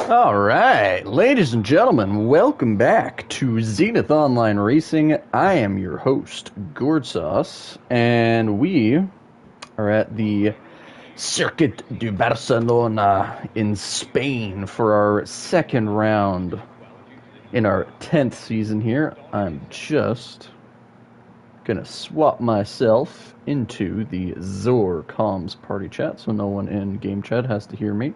All right, ladies and gentlemen, welcome back to Zenith Online Racing. I am your host, Gordsauce, and we are at the Circuit de Barcelona in Spain for our second round in our 10th season here. I'm just gonna swap myself into the ZOR comms party chat so no one in game chat has to hear me.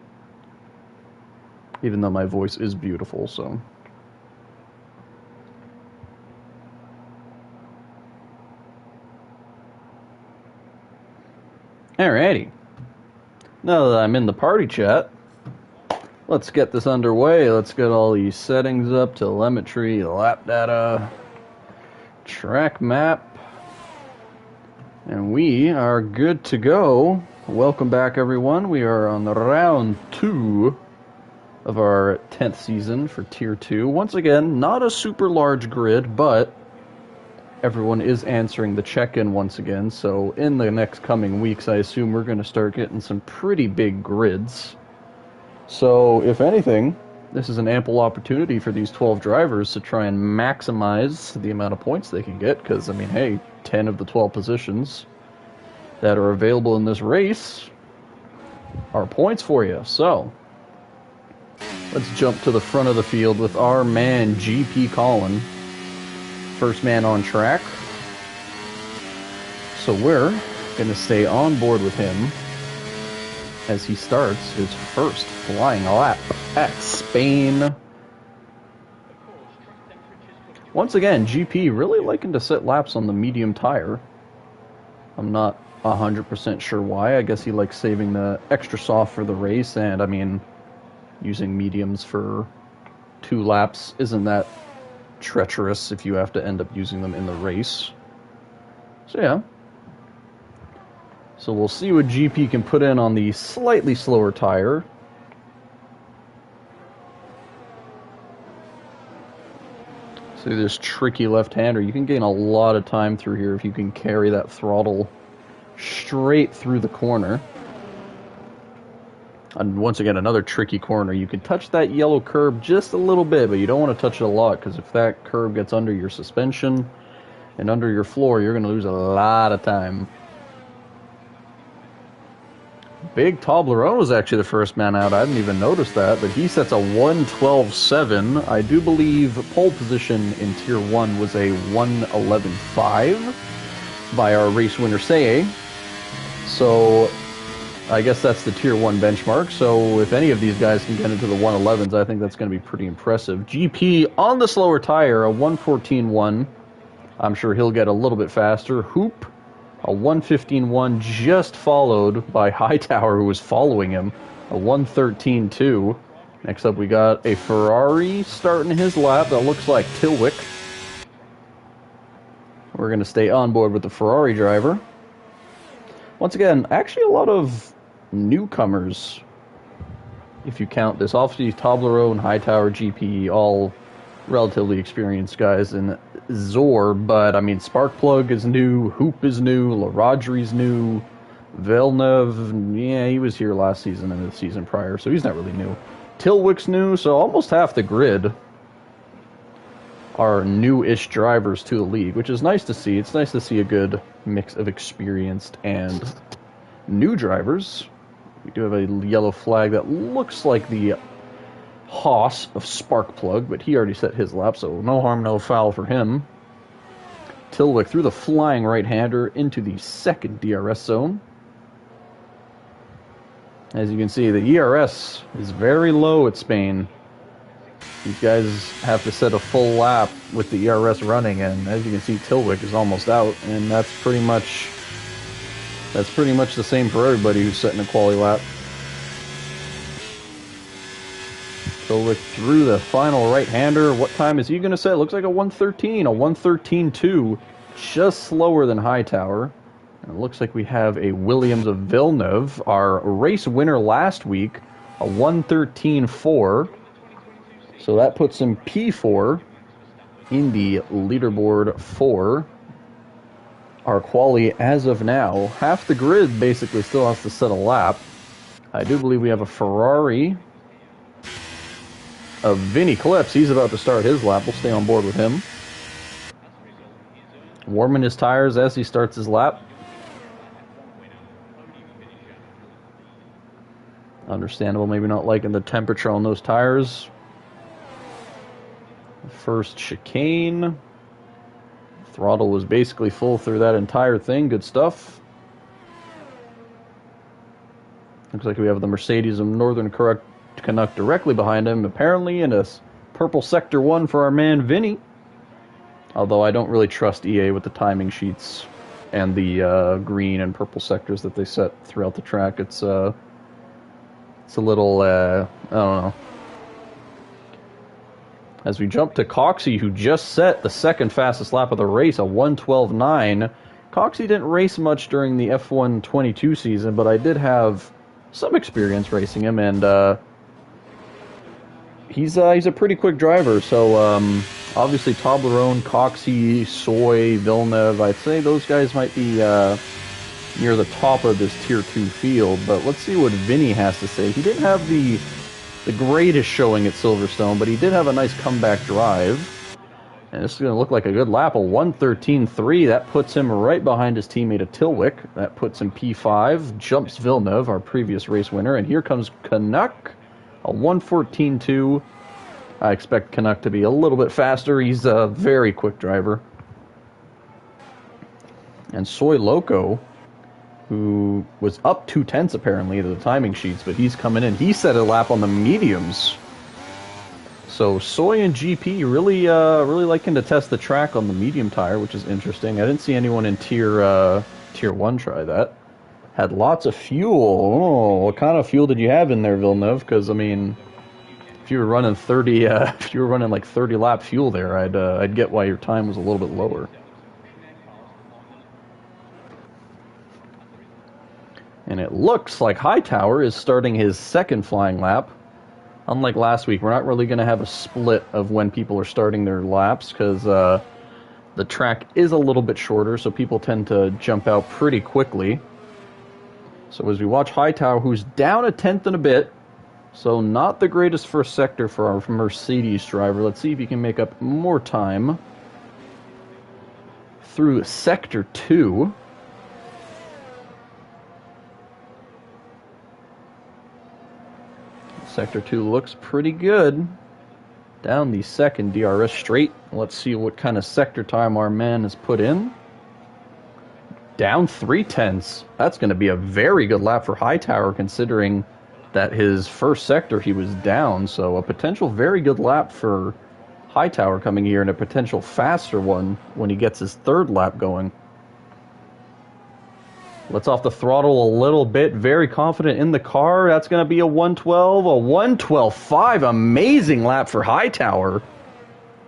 Even though my voice is beautiful, so. Alrighty. Now that I'm in the party chat, let's get this underway. Let's get all these settings up, telemetry, lap data, track map, and we are good to go. Welcome back, everyone. We are on round 2 of our 10th season for Tier 2. Once again, not a super large grid, but everyone is answering the check-in once again, so in the next coming weeks, I assume we're going to start getting some pretty big grids. So, if anything, this is an ample opportunity for these 12 drivers to try and maximize the amount of points they can get, because, I mean, hey, 10 of the 12 positions that are available in this race are points for you, so let's jump to the front of the field with our man, GP Colin. First man on track. So we're going to stay on board with him as he starts his first flying lap at Spain. Once again, GP really liking to set laps on the medium tire. I'm not 100% sure why. I guess he likes saving the extra soft for the race, and I mean, using mediums for 2 laps isn't that treacherous if you have to end up using them in the race. So yeah. So we'll see what GP can put in on the slightly slower tire. See this tricky left-hander. You can gain a lot of time through here if you can carry that throttle straight through the corner. And once again, another tricky corner. You can touch that yellow curb just a little bit, but you don't want to touch it a lot, because if that curb gets under your suspension and under your floor, you're going to lose a lot of time. Big Toblerone was actually the first man out. I didn't even notice that, but he sets a 1:12.7. I do believe pole position in Tier 1 was a 1:11.5 by our race winner, Say. So I guess that's the Tier 1 benchmark, so if any of these guys can get into the 111s, I think that's going to be pretty impressive. GP on the slower tire, a 1:14.1. I'm sure he'll get a little bit faster. Hoop, a 1:15.1, just followed by Hightower, who was following him, a 1:13.2. Next up, we got a Ferrari starting his lap. That looks like Tilwick. We're going to stay on board with the Ferrari driver. Once again, actually a lot of newcomers, if you count this. Obviously, Toblerone, Hightower, GP, all relatively experienced guys in ZOR, but I mean, Sparkplug is new, Hoop is new, LaRodri's new, Villeneuve, yeah, he was here last season and the season prior, so he's not really new. Tilwick's new, so almost half the grid are new-ish drivers to the league, which is nice to see. It's nice to see a good mix of experienced and new drivers. We do have a yellow flag that looks like the Haas of Sparkplug, but he already set his lap, so no harm, no foul for him. Tilwick through the flying right-hander into the second DRS zone. As you can see, the ERS is very low at Spain. These guys have to set a full lap with the ERS running, and as you can see, Tilwick is almost out, and that's pretty much the same for everybody who's setting a quali lap. Tilwick through the final right-hander. What time is he going to set? Looks like a 1:13, a 1:13.2, just slower than Hightower. And it looks like we have a Williams of Villeneuve, our race winner last week, a 1:13.4. So that puts him P4 in the leaderboard for our quali as of now. Half the grid basically still has to set a lap. I do believe we have a Ferrari of Vinny Clips. He's about to start his lap. We'll stay on board with him. Warming his tires as he starts his lap. Understandable, maybe not liking the temperature on those tires. First chicane. Throttle was basically full through that entire thing. Good stuff. Looks like we have the Mercedes of Northern Canuck directly behind him, apparently in a purple Sector 1 for our man Vinny. Although I don't really trust EA with the timing sheets and the green and purple sectors that they set throughout the track. It's a little, I don't know. As we jump to Coxey, who just set the second fastest lap of the race, a 1:12.9. Coxey didn't race much during the F1 22 season, but I did have some experience racing him, and he's a pretty quick driver. So obviously Toblerone, Coxey, Soy, Villeneuve, I'd say those guys might be near the top of this Tier 2 field. But let's see what Vinny has to say. He didn't have the greatest showing at Silverstone, but he did have a nice comeback drive. And this is going to look like a good lap, a 1:13.3. That puts him right behind his teammate at Tilwick. That puts him P5, jumps Villeneuve, our previous race winner. And here comes Canuck, a 1:14.2. I expect Canuck to be a little bit faster. He's a very quick driver. And Soy Loco, who was up 2/10 apparently to the timing sheets, but he's coming in. He set a lap on the mediums. So Soy and GP really liking to test the track on the medium tire, which is interesting. I didn't see anyone in Tier 1 try that. Had lots of fuel. Oh, what kind of fuel did you have in there, Villeneuve? Because I mean, if you were running 30, if you were running like 30 lap fuel there, I'd get why your time was a little bit lower. And it looks like Hightower is starting his second flying lap. Unlike last week, we're not really going to have a split of when people are starting their laps because the track is a little bit shorter, so people tend to jump out pretty quickly. So as we watch Hightower, who's down a tenth and a bit, so not the greatest first sector for our Mercedes driver. Let's see if he can make up more time through Sector 2. Sector 2 looks pretty good. Down the second DRS straight. Let's see what kind of sector time our man has put in. Down 3/10. That's going to be a very good lap for Hightower, considering that his first sector he was down. So a potential very good lap for Hightower coming here, and a potential faster one when he gets his third lap going. Let's off the throttle a little bit. Very confident in the car. That's going to be a 1:12, a 1:12.5. Amazing lap for Hightower.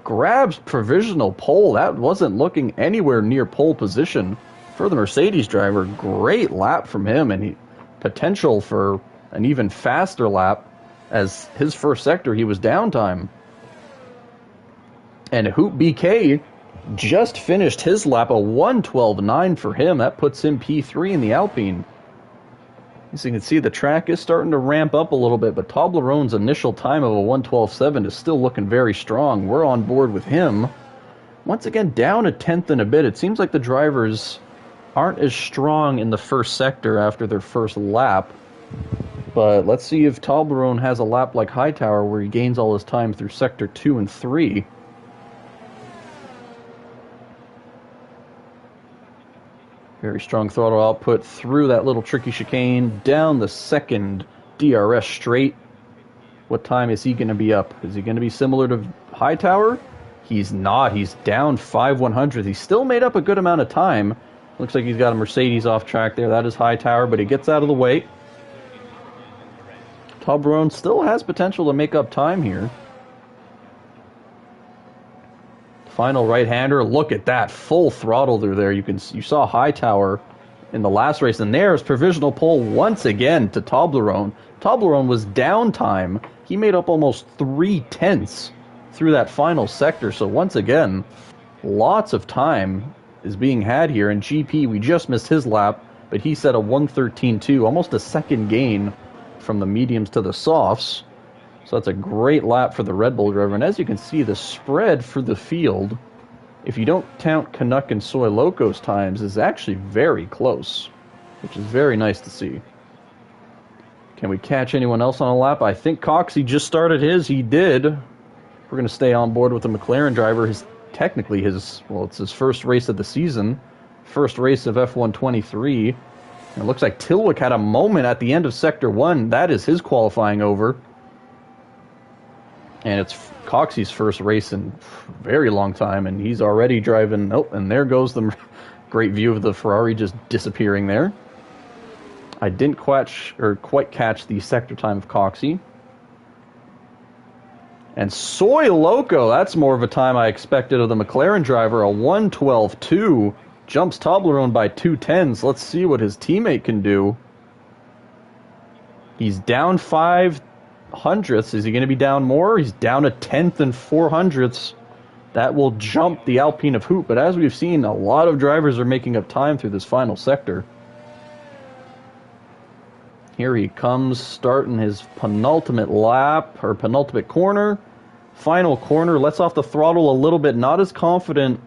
Grabs provisional pole. That wasn't looking anywhere near pole position for the Mercedes driver. Great lap from him, and potential for an even faster lap, as his first sector he was downtime. And Hoop BK just finished his lap, a 1:12.9 for him. That puts him P3 in the Alpine. As you can see, the track is starting to ramp up a little bit, but Toblerone's initial time of a 1:12.7 is still looking very strong. We're on board with him. Once again, down a tenth and a bit. It seems like the drivers aren't as strong in the first sector after their first lap. But let's see if Toblerone has a lap like Hightower where he gains all his time through Sector 2 and 3. Very strong throttle output through that little tricky chicane, down the second DRS straight. What time is he going to be up? Is he going to be similar to Hightower? He's not. He's down 5/100. He still made up a good amount of time. Looks like he's got a Mercedes off track there. That is Hightower, but he gets out of the way. Toblerone still has potential to make up time here. Final right-hander, look at that, full throttle through there. You saw Hightower in the last race, and there's provisional pole once again to Toblerone. Toblerone was downtime. He made up almost 3/10 through that final sector. So once again, lots of time is being had here. And GP, we just missed his lap, but he set a 1:13.2, almost a second gain from the mediums to the softs. So that's a great lap for the Red Bull driver. And as you can see, the spread for the field, if you don't count Canuck and Soy Loco's times, is actually very close, which is very nice to see. Can we catch anyone else on a lap? I think Coxey just started his. He did. We're going to stay on board with the McLaren driver. Technically his, well, it's his first race of the season. First race of F123. And it looks like Tilwick had a moment at the end of Sector 1. That is his qualifying over. And it's Coxey's first race in a very long time, and he's already driving. Oh, and there goes the great view of the Ferrari just disappearing there. I didn't quite catch the sector time of Coxey. And Soy Loco, that's more of a time I expected of the McLaren driver. A 1:12.2, jumps Toblerone by 2/10. Let's see what his teammate can do. He's down 5/100ths. Is he going to be down more? He's down 1/10 and 4/100ths. That will jump the Alpine of Hoop. But as we've seen, a lot of drivers are making up time through this final sector. Here he comes, starting his penultimate lap, or penultimate corner. Final corner, lets off the throttle a little bit. Not as confident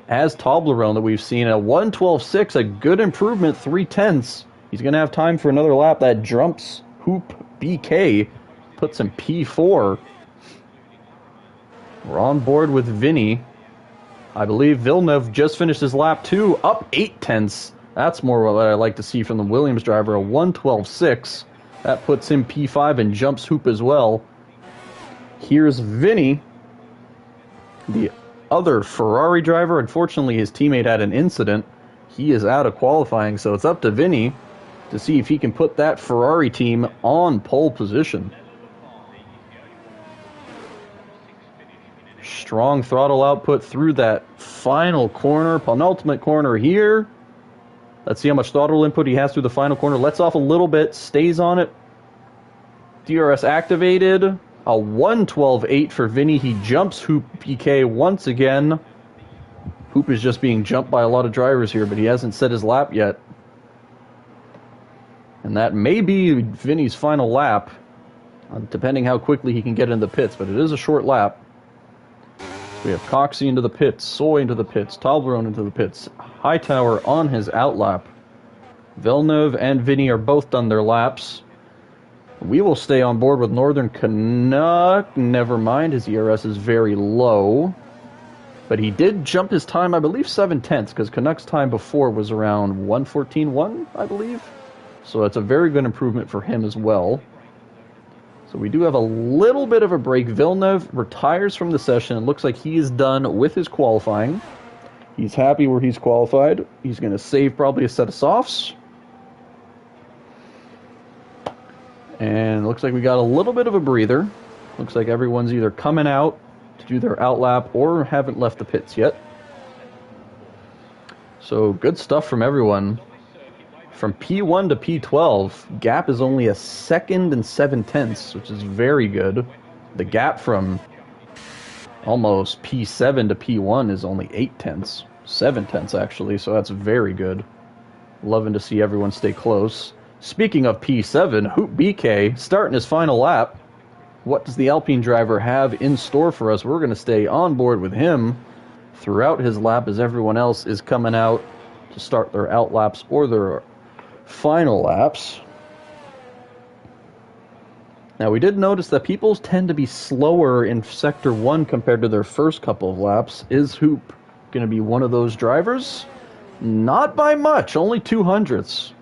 as Toblerone that we've seen. A 1:12.6, a good improvement, 3/10. He's going to have time for another lap. That jumps Hoop BK, puts him P4. We're on board with Vinny. I believe Villeneuve just finished his lap 2, up 8/10. That's more what I like to see from the Williams driver, a 1:12.6. That puts him P5 and jumps Hoop as well. Here's Vinny, the other Ferrari driver. Unfortunately, his teammate had an incident. He is out of qualifying, so it's up to Vinny to see if he can put that Ferrari team on pole position. Strong throttle output through that final corner, penultimate corner here. Let's see how much throttle input he has through the final corner. Lets off a little bit, stays on it. DRS activated. A 1:12.8 for Vinny. He jumps Hoop PK once again. Hoop is just being jumped by a lot of drivers here, but he hasn't set his lap yet. And that may be Vinny's final lap, depending how quickly he can get into the pits, but it is a short lap. We have Coxey into the pits, Soy into the pits, Toblerone into the pits, Hightower on his outlap. Villeneuve and Vinny are both done their laps. We will stay on board with Northern Canuck. Never mind, his ERS is very low. But he did jump his time, I believe, 7/10, because Canuck's time before was around 1:14.1, I believe. So that's a very good improvement for him as well. So we do have a little bit of a break. Villeneuve retires from the session. It looks like he is done with his qualifying. He's happy where he's qualified. He's going to save probably a set of softs. And it looks like we got a little bit of a breather. Looks like everyone's either coming out to do their outlap or haven't left the pits yet. So good stuff from everyone. From P1 to P12, gap is only 1 second and 7/10, which is very good. The gap from almost P7 to P1 is only 8/10, 7/10 actually, so that's very good. Loving to see everyone stay close. Speaking of P7, Hoop BK starting his final lap. What does the Alpine driver have in store for us? We're going to stay on board with him throughout his lap as everyone else is coming out to start their out laps or their final laps. Now we did notice that people tend to be slower in Sector 1 compared to their first couple of laps. Is Hoop going to be one of those drivers? Not by much, only 2/100ths.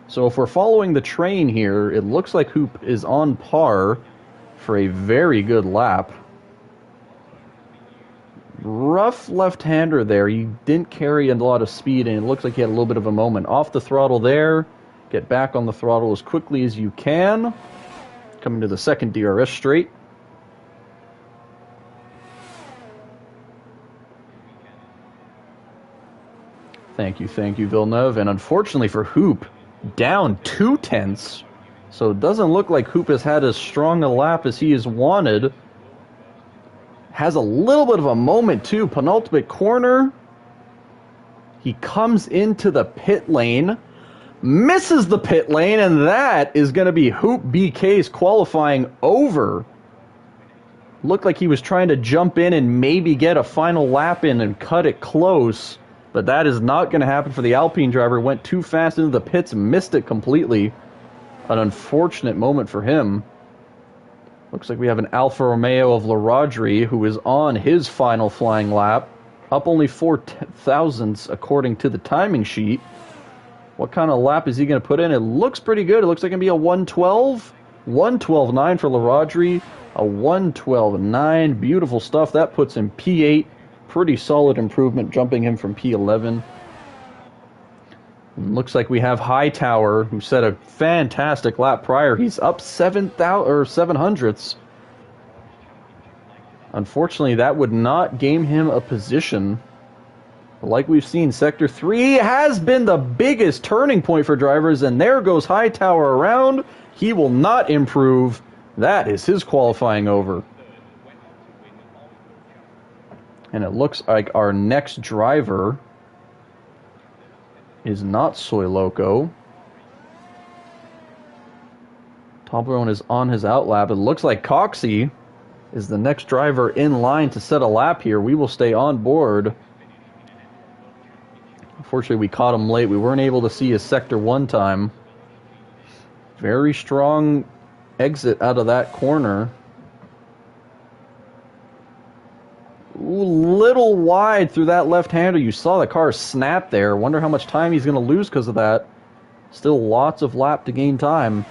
So if we're following the train here, it looks like Hoop is on par for a very good lap. Rough left-hander there. He didn't carry a lot of speed, and it looks like he had a little bit of a moment. Off the throttle there. Get back on the throttle as quickly as you can. Coming to the second DRS straight. Thank you, Villeneuve. And unfortunately for Hoop, down 2/10. So it doesn't look like Hoop has had as strong a lap as he has wanted. Has a little bit of a moment too. Penultimate corner. He comes into the pit lane. Misses the pit lane, and that is going to be Hoop BK's qualifying over. Looked like he was trying to jump in and maybe get a final lap in and cut it close. But that is not going to happen for the Alpine driver. Went too fast into the pits, missed it completely. An unfortunate moment for him. Looks like we have an Alfa Romeo of Larodri who is on his final flying lap. Up only 4 thousandths according to the timing sheet. What kind of lap is he going to put in? It looks pretty good. It looks like it can be a 112. 112.9 for Larodri. A 112.9. Beautiful stuff. That puts him P8. Pretty solid improvement, jumping him from P11. Looks like we have Hightower, who set a fantastic lap prior. He's up 700ths. Unfortunately, that would not gain him a position. But like we've seen, Sector 3 has been the biggest turning point for drivers, and there goes Hightower around. He will not improve. That is his qualifying over. And it looks like our next driver is not Soy Loco. Toblerone is on his outlap. It looks like Coxey is the next driver in line to set a lap here. We will stay on board. Unfortunately, we caught him late. We weren't able to see his Sector 1 time. Very strong exit out of that corner. Ooh, little wide through that left-hander. You saw the car snap there. Wonder how much time he's going to lose because of that. Still lots of lap to gain time.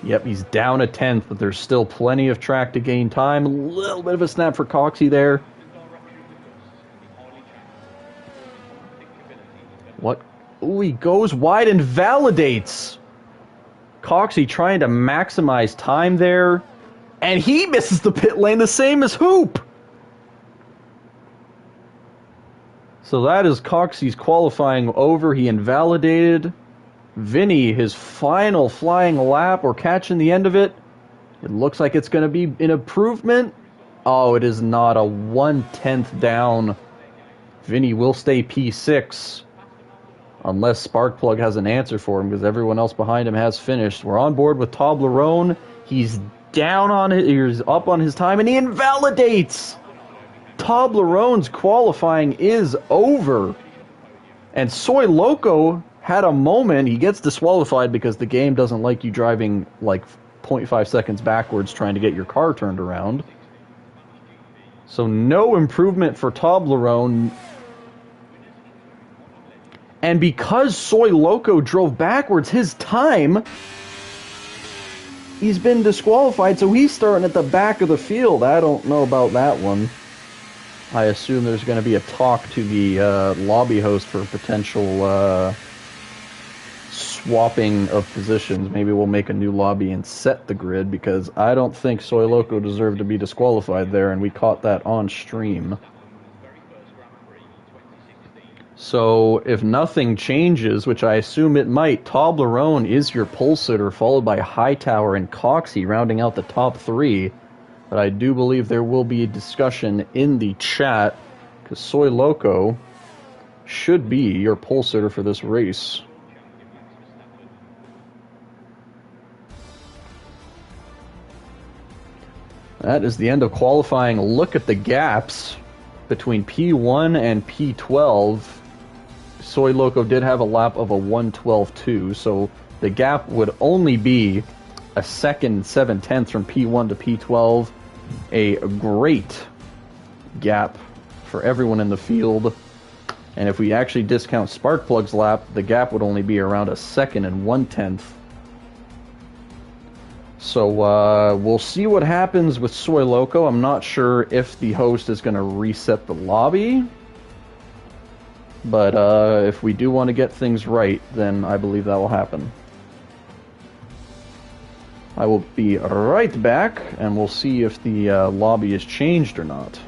Yep, he's down a 10th, but there's still plenty of track to gain time. A little bit of a snap for Coxey there. What? Ooh, he goes wide and validates. Coxey trying to maximize time there. And he misses the pit lane the same as Hoop. So that is Coxey's qualifying over. He invalidated. Vinny, his final flying lap or catching the end of it. It looks like it's going to be an improvement. Oh, it is not. A 1/10 down. Vinny will stay P6. Unless Sparkplug has an answer for him, because everyone else behind him has finished. We're on board with Toblerone. He's down on it. He's up on his time, and he invalidates. Toblerone's qualifying is over. And Soy Loco had a moment. He gets disqualified because the game doesn't like you driving like 0.5 seconds backwards trying to get your car turned around. So no improvement for Toblerone. And because Soy Loco drove backwards his time, he's been disqualified, so he's starting at the back of the field. I don't know about that one. I assume there's going to be a talk to the lobby host for potential swapping of positions. Maybe we'll make a new lobby and set the grid, because I don't think Soy Loco deserved to be disqualified there, and we caught that on stream. So, if nothing changes, which I assume it might, Toblerone is your pole sitter, followed by Hightower and Coxey, rounding out the top 3. But I do believe there will be a discussion in the chat, because Soy Loco should be your pole sitter for this race. That is the end of qualifying. Look at the gaps between P1 and P12. Soy Loco did have a lap of a 112.2, so the gap would only be a second 7/10 from P1 to P12. A great gap for everyone in the field. And if we actually discount Sparkplug's lap, the gap would only be around a second and 1/10. So we'll see what happens with Soy Loco. I'm not sure if the host is going to reset the lobby. But if we do want to get things right, then I believe that will happen. I will be right back, and we'll see if the lobby is changed or not.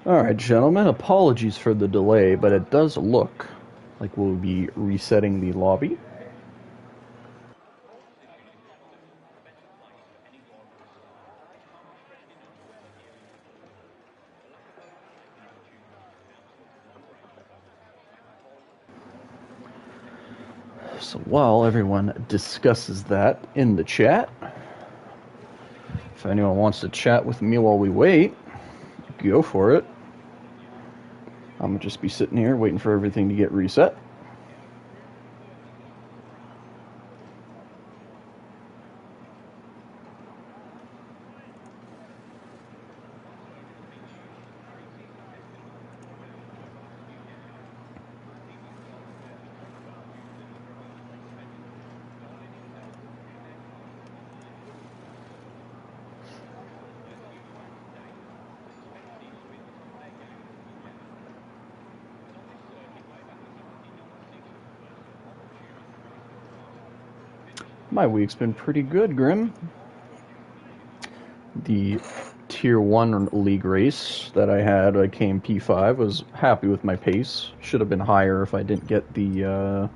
Alright, gentlemen, apologies for the delay, but it does look like we'll be resetting the lobby. So while everyone discusses that in the chat, if anyone wants to chat with me while we wait, go for it. I'm going to just be sitting here waiting for everything to get reset. My week's been pretty good, Grim. The Tier 1 league race that I had, I came P5, was happy with my pace. Should have been higher if I didn't get the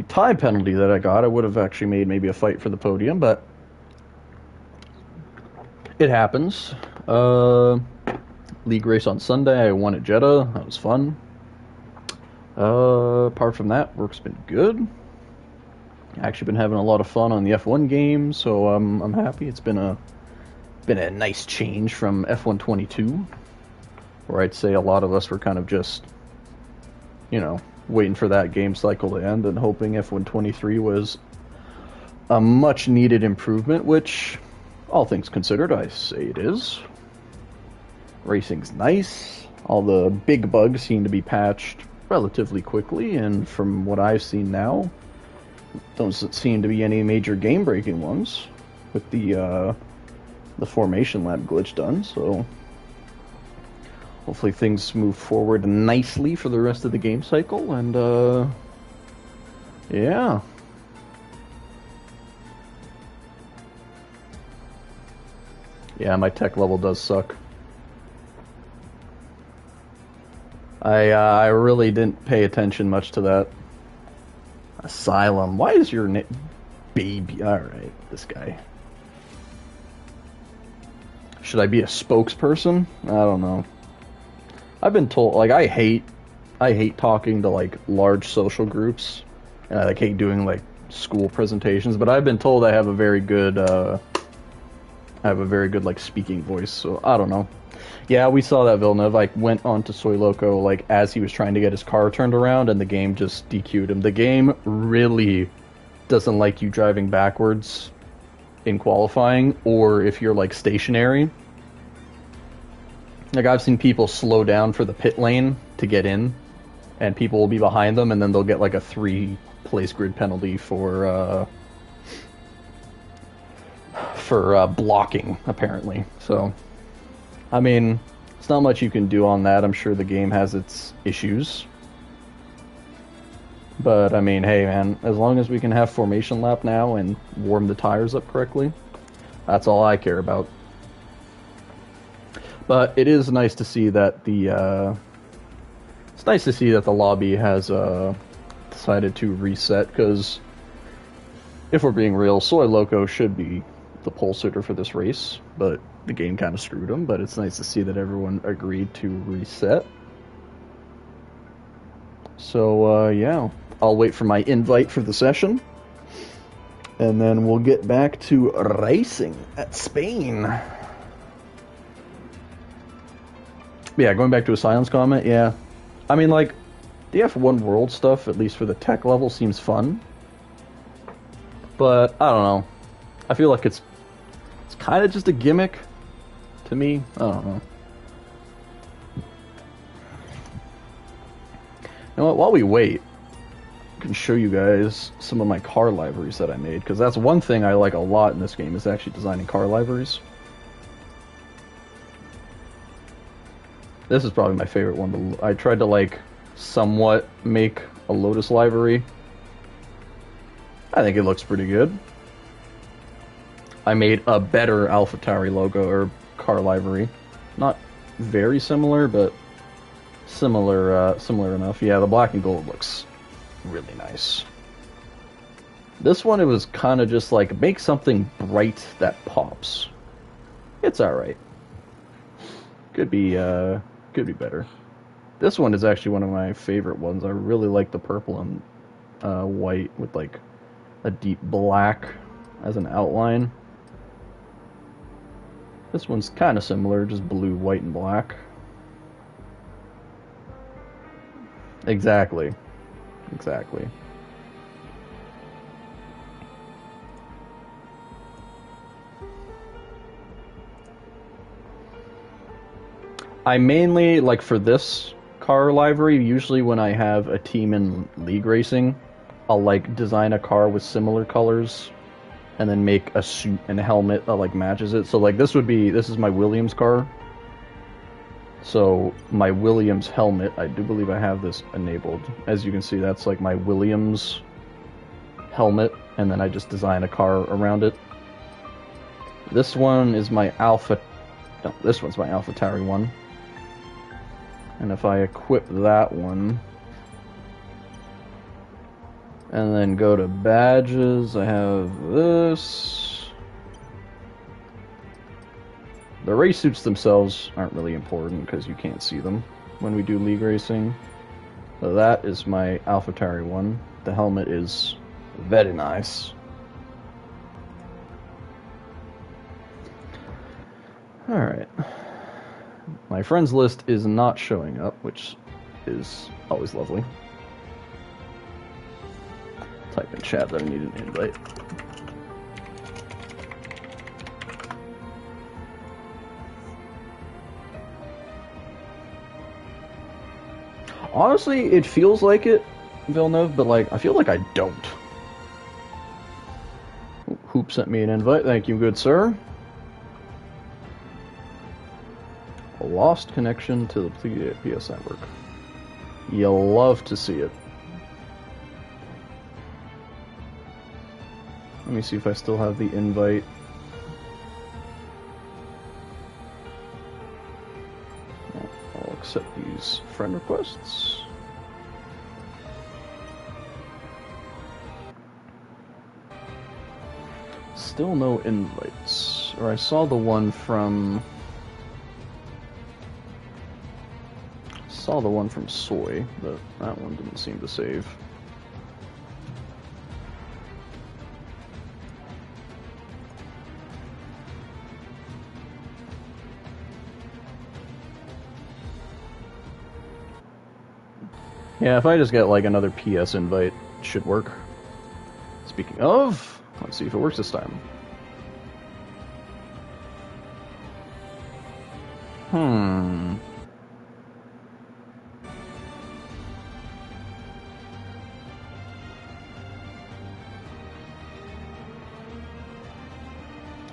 time penalty that I got. I would have actually made maybe a fight for the podium, but it happens. League race on Sunday, I won at Jeddah. That was fun. Apart from that, work's been good. Actually been having a lot of fun on the F1 game, so I'm happy. It's been a nice change from F1 22, where I'd say a lot of us were kind of just, you know, waiting for that game cycle to end and hoping F1 23 was a much needed improvement, which, all things considered, I say it is. Racing's nice. All the big bugs seem to be patched relatively quickly, and from what I've seen now, don't seem to be any major game-breaking ones with the formation lab glitch done, so hopefully things move forward nicely for the rest of the game cycle, and yeah. Yeah, my tech level does suck. I really didn't pay attention much to that. Asylum. Why is your name baby? Alright, this guy. Should I be a spokesperson? I don't know. I've been told, like, I hate talking to, like, large social groups. And I, like, hate doing, like, school presentations, but I've been told I have a very good, like, speaking voice, so I don't know. Yeah, we saw that Villeneuve, like, went on to Soy Loco, like, as he was trying to get his car turned around, and the game just DQ'd him. The game really doesn't like you driving backwards in qualifying, or if you're, like, stationary. Like, I've seen people slow down for the pit lane to get in, and people will be behind them, and then they'll get, like, a 3-place grid penalty for blocking, apparently. So, I mean, it's not much you can do on that. I'm sure the game has its issues. But, I mean, hey, man, as long as we can have formation lap now and warm the tires up correctly, that's all I care about. But it is nice to see that the lobby has decided to reset, because if we're being real, Soy Loco should be the pole sitter for this race, but the game kind of screwed him. But it's nice to see that everyone agreed to reset. So yeah, I'll wait for my invite for the session, and then we'll get back to racing at Spain. Yeah, going back to Asylum's comment, yeah. I mean, like, the F1 World stuff, at least for the tech level, seems fun. But, I don't know. I feel like it's kind of just a gimmick to me. I don't know. You know what, while we wait, I can show you guys some of my car liveries that I made, because that's one thing I like a lot in this game, is actually designing car liveries. This is probably my favorite one. I tried to, like, somewhat make a Lotus livery. I think it looks pretty good. I made a better AlphaTauri logo, or car livery. Not very similar, but similar enough. Yeah, the black and gold looks really nice. This one, it was kind of just like, make something bright that pops. It's alright. Could be better. This one is actually one of my favorite ones. I really like the purple and white with like a deep black as an outline. This one's kind of similar, just blue, white, and black. Exactly. Exactly. I mainly, like for this car livery, usually when I have a team in league racing, I'll like design a car with similar colors and then make a suit and helmet that like matches it. So like this is my Williams car. So my Williams helmet, I do believe I have this enabled. As you can see, that's like my Williams helmet, and then I just design a car around it. This one is my this one's my AlphaTauri one. And if I equip that one, and then go to badges, I have this. The race suits themselves aren't really important because you can't see them when we do league racing. So that is my AlphaTauri one. The helmet is very nice. Alright. My friends list is not showing up, which is always lovely. Type in chat that I need an invite. Honestly, it feels like it, Villeneuve, but like I feel like I don't. Hoop sent me an invite. Thank you, good sir. A lost connection to the PS network. You'll love to see it. Let me see if I still have the invite. I'll accept these friend requests. Still no invites. Or I saw the one from... Soy, but that one didn't seem to save. Yeah, if I just get like another PS invite, it should work. Speaking of, let's see if it works this time.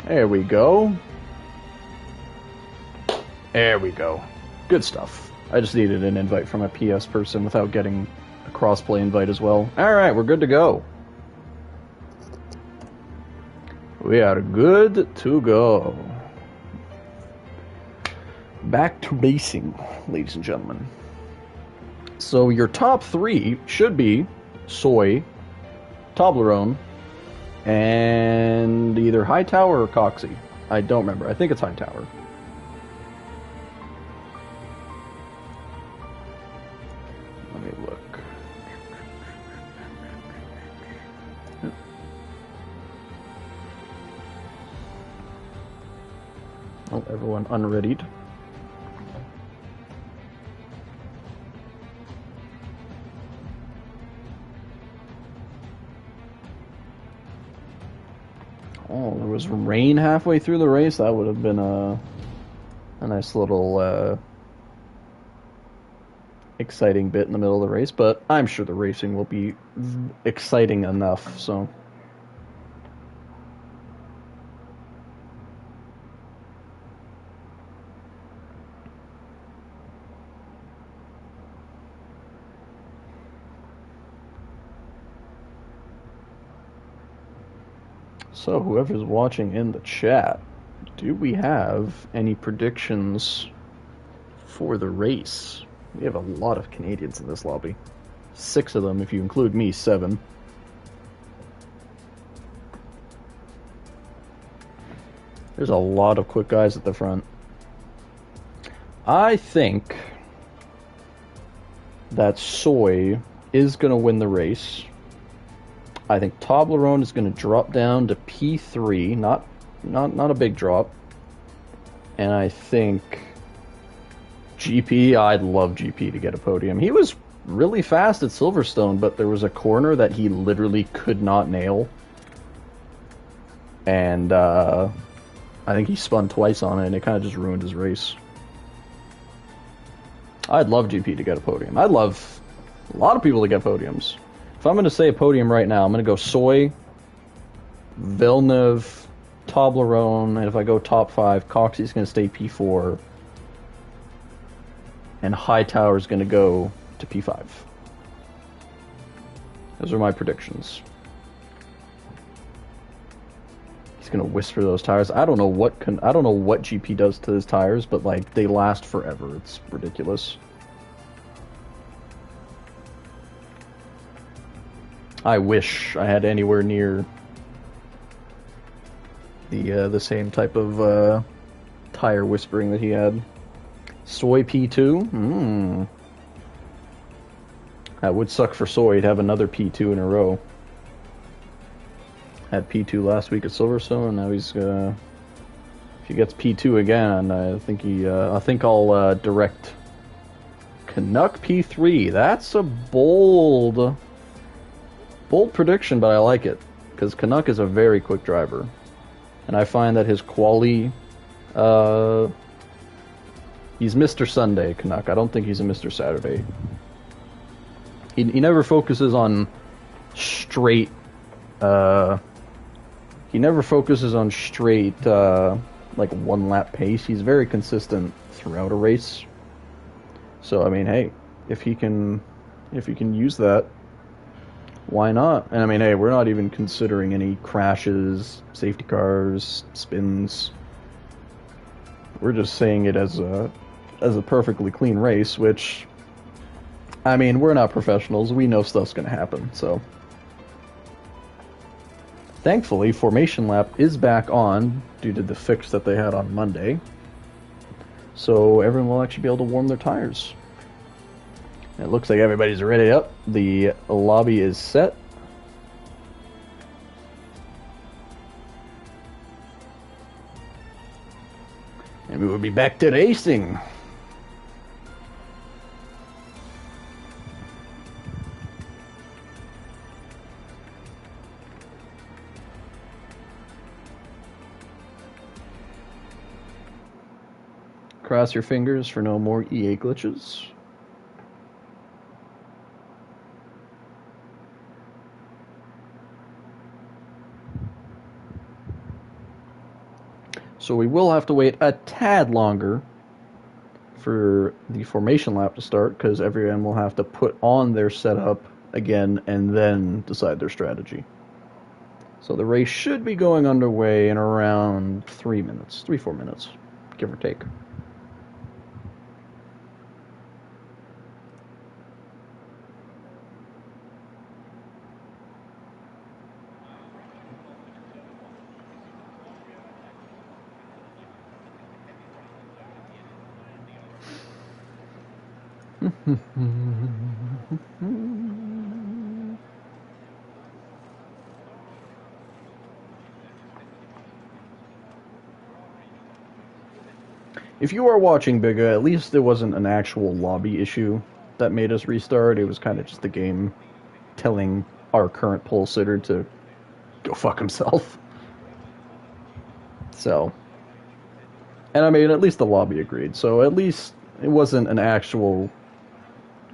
There we go. There we go. Good stuff. I just needed an invite from a PS person without getting a crossplay invite as well. Alright, we're good to go. We are good to go. Back to racing, ladies and gentlemen. So your top three should be Soy, Toblerone, and either Hightower or Coxie. I don't remember. I think it's Hightower. Let me look. Oh, everyone unreadied. Oh, there was rain halfway through the race. That would have been a nice little exciting bit in the middle of the race, but I'm sure the racing will be exciting enough, so... So, whoever's watching in the chat, do we have any predictions for the race. We have a lot of Canadians in this lobby. 6 of them, if you include me, 7. There's a lot of quick guys at the front. I think that Soy is going to win the race. I think Toblerone is going to drop down to P3, not a big drop. And I think GP, I'd love GP to get a podium. He was really fast at Silverstone, but there was a corner that he literally could not nail. And I think he spun twice on it, and it kind of just ruined his race. I'd love GP to get a podium. I'd love a lot of people to get podiums. If I'm going to say a podium right now, I'm going to go Soy, Villeneuve, Toblerone, and if I go top 5, Coxey's going to stay P4, and Hightower's going to go to P5. Those are my predictions. He's going to whisper those tires. I don't know what GP does to his tires, but like they last forever. It's ridiculous. I wish I had anywhere near the same type of tire whispering that he had. Soy P2? That would suck for Soy to have another P2 in a row. Had P2 last week at Silverstone, and now he's if he gets P2 again, I think I'll direct Canuck P3. That's a bold prediction, but I like it because Canuck is a very quick driver, and I find that his quali, he's Mr. Sunday Canuck. I don't think he's a Mr. Saturday. He never focuses on straight. He never focuses on straight like one lap pace. He's very consistent throughout a race. So I mean, hey, if he can use that, why not? And I mean, hey, we're not even considering any crashes, safety cars, spins. We're just saying it as a perfectly clean race, which, I mean, we're not professionals. We know stuff's going to happen, so. Thankfully, Formation Lap is back on due to the fix that they had on Monday. So everyone will actually be able to warm their tires. It looks like everybody's ready up. The lobby is set. And we will be back to racing. Cross your fingers for no more EA glitches. So we will have to wait a tad longer for the formation lap to start, because everyone will have to put on their setup again and then decide their strategy. So the race should be going underway in around 3 minutes, 3-4 minutes, give or take. If you are watching Bigga, at least it wasn't an actual lobby issue that made us restart. It was kind of just the game telling our current pole sitter to go fuck himself. So, and I mean, at least the lobby agreed. So at least it wasn't an actual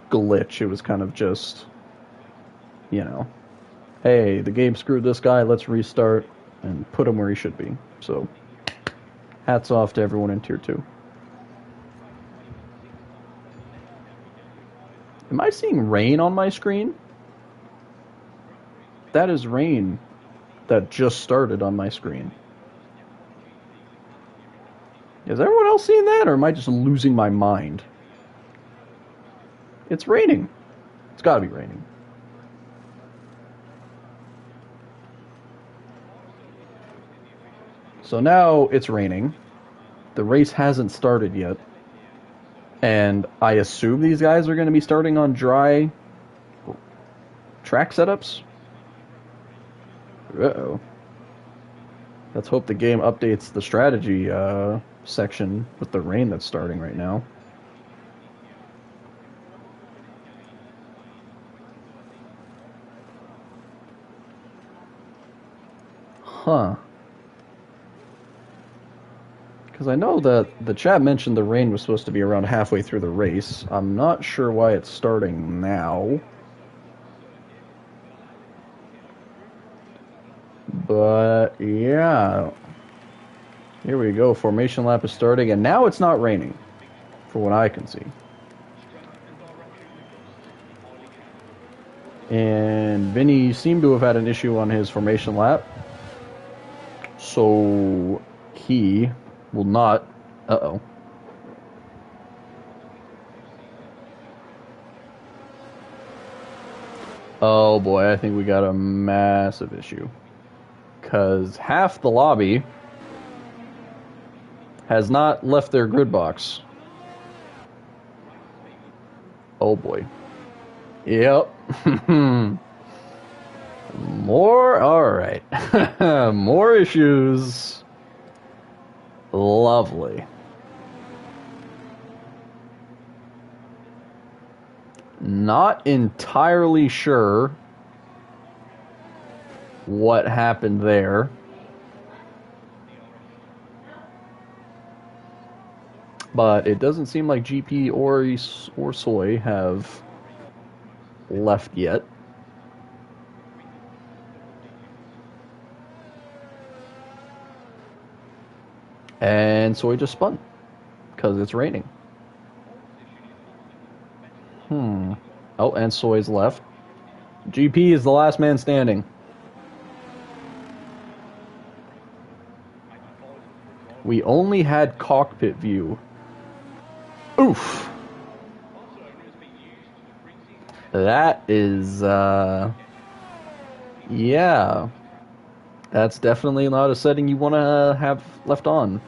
glitch. It was kind of just, you know, hey, the game screwed this guy, let's restart and put him where he should be. So, hats off to everyone in Tier 2. Am I seeing rain on my screen? That is rain that just started on my screen. Is everyone else seeing that, or am I just losing my mind? It's raining. It's gotta be raining. So now it's raining. The race hasn't started yet. And I assume these guys are going to be starting on dry track setups. Uh-oh. Let's hope the game updates the strategy section with the rain that's starting right now. Huh. Because I know that the chat mentioned the rain was supposed to be around halfway through the race. I'm not sure why it's starting now. But, yeah. Here we go. Formation lap is starting, and now it's not raining, for what I can see. And Vinny seemed to have had an issue on his formation lap. So, he will not... Uh-oh. Oh boy, I think we got a massive issue. Because half the lobby has not left their grid box. Oh boy. Yep. More? Alright. More issues. Lovely. Not entirely sure what happened there. But it doesn't seem like GP or Soy have left yet. And Soy just spun because it's raining. Oh, and Soy's left. GP is the last man standing. We only had cockpit view. Oof. That is, yeah. That's definitely not a setting you want to have left on.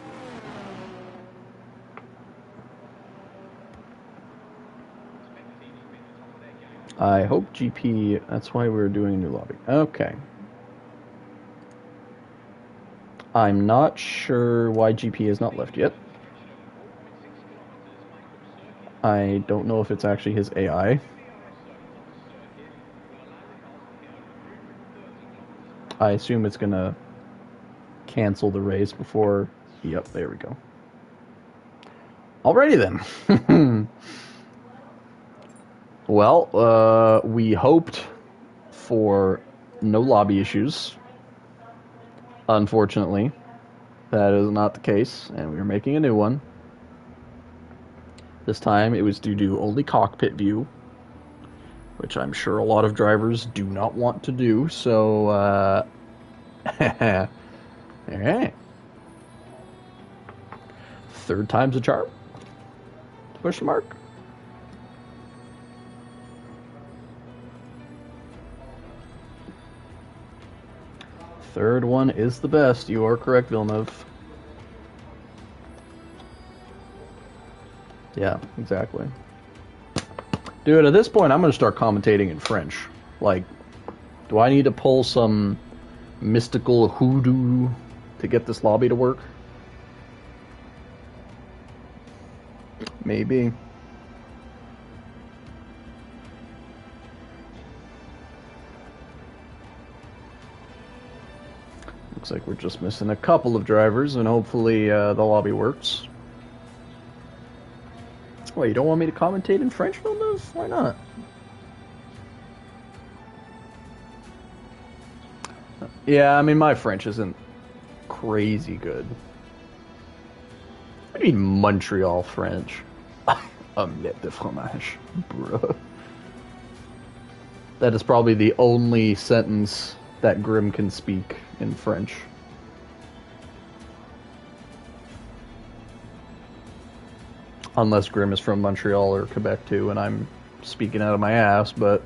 I hope GP... That's why we're doing a new lobby. Okay. I'm not sure why GP has not left yet. I don't know if it's actually his AI. I assume it's gonna cancel the race before... Yep, there we go. Alrighty then. Well, we hoped for no lobby issues. Unfortunately, that is not the case, and we are making a new one. This time it was due to only cockpit view, which I'm sure a lot of drivers do not want to do, so, alright. Third time's a charm? Question mark? Third one is the best. You are correct, Villeneuve. Yeah, exactly. Dude, at this point, I'm going to start commentating in French. Like, do I need to pull some mystical hoodoo to get this lobby to work? Maybe. Looks like we're just missing a couple of drivers, and hopefully the lobby works. Wait, you don't want me to commentate in French, Villeneuve? Why not? Yeah, I mean, my French isn't crazy good. I mean Montreal French. Omelette de fromage, bruh. That is probably the only sentence that Grim can speak in French. Unless Grim is from Montreal or Quebec too, and I'm speaking out of my ass, but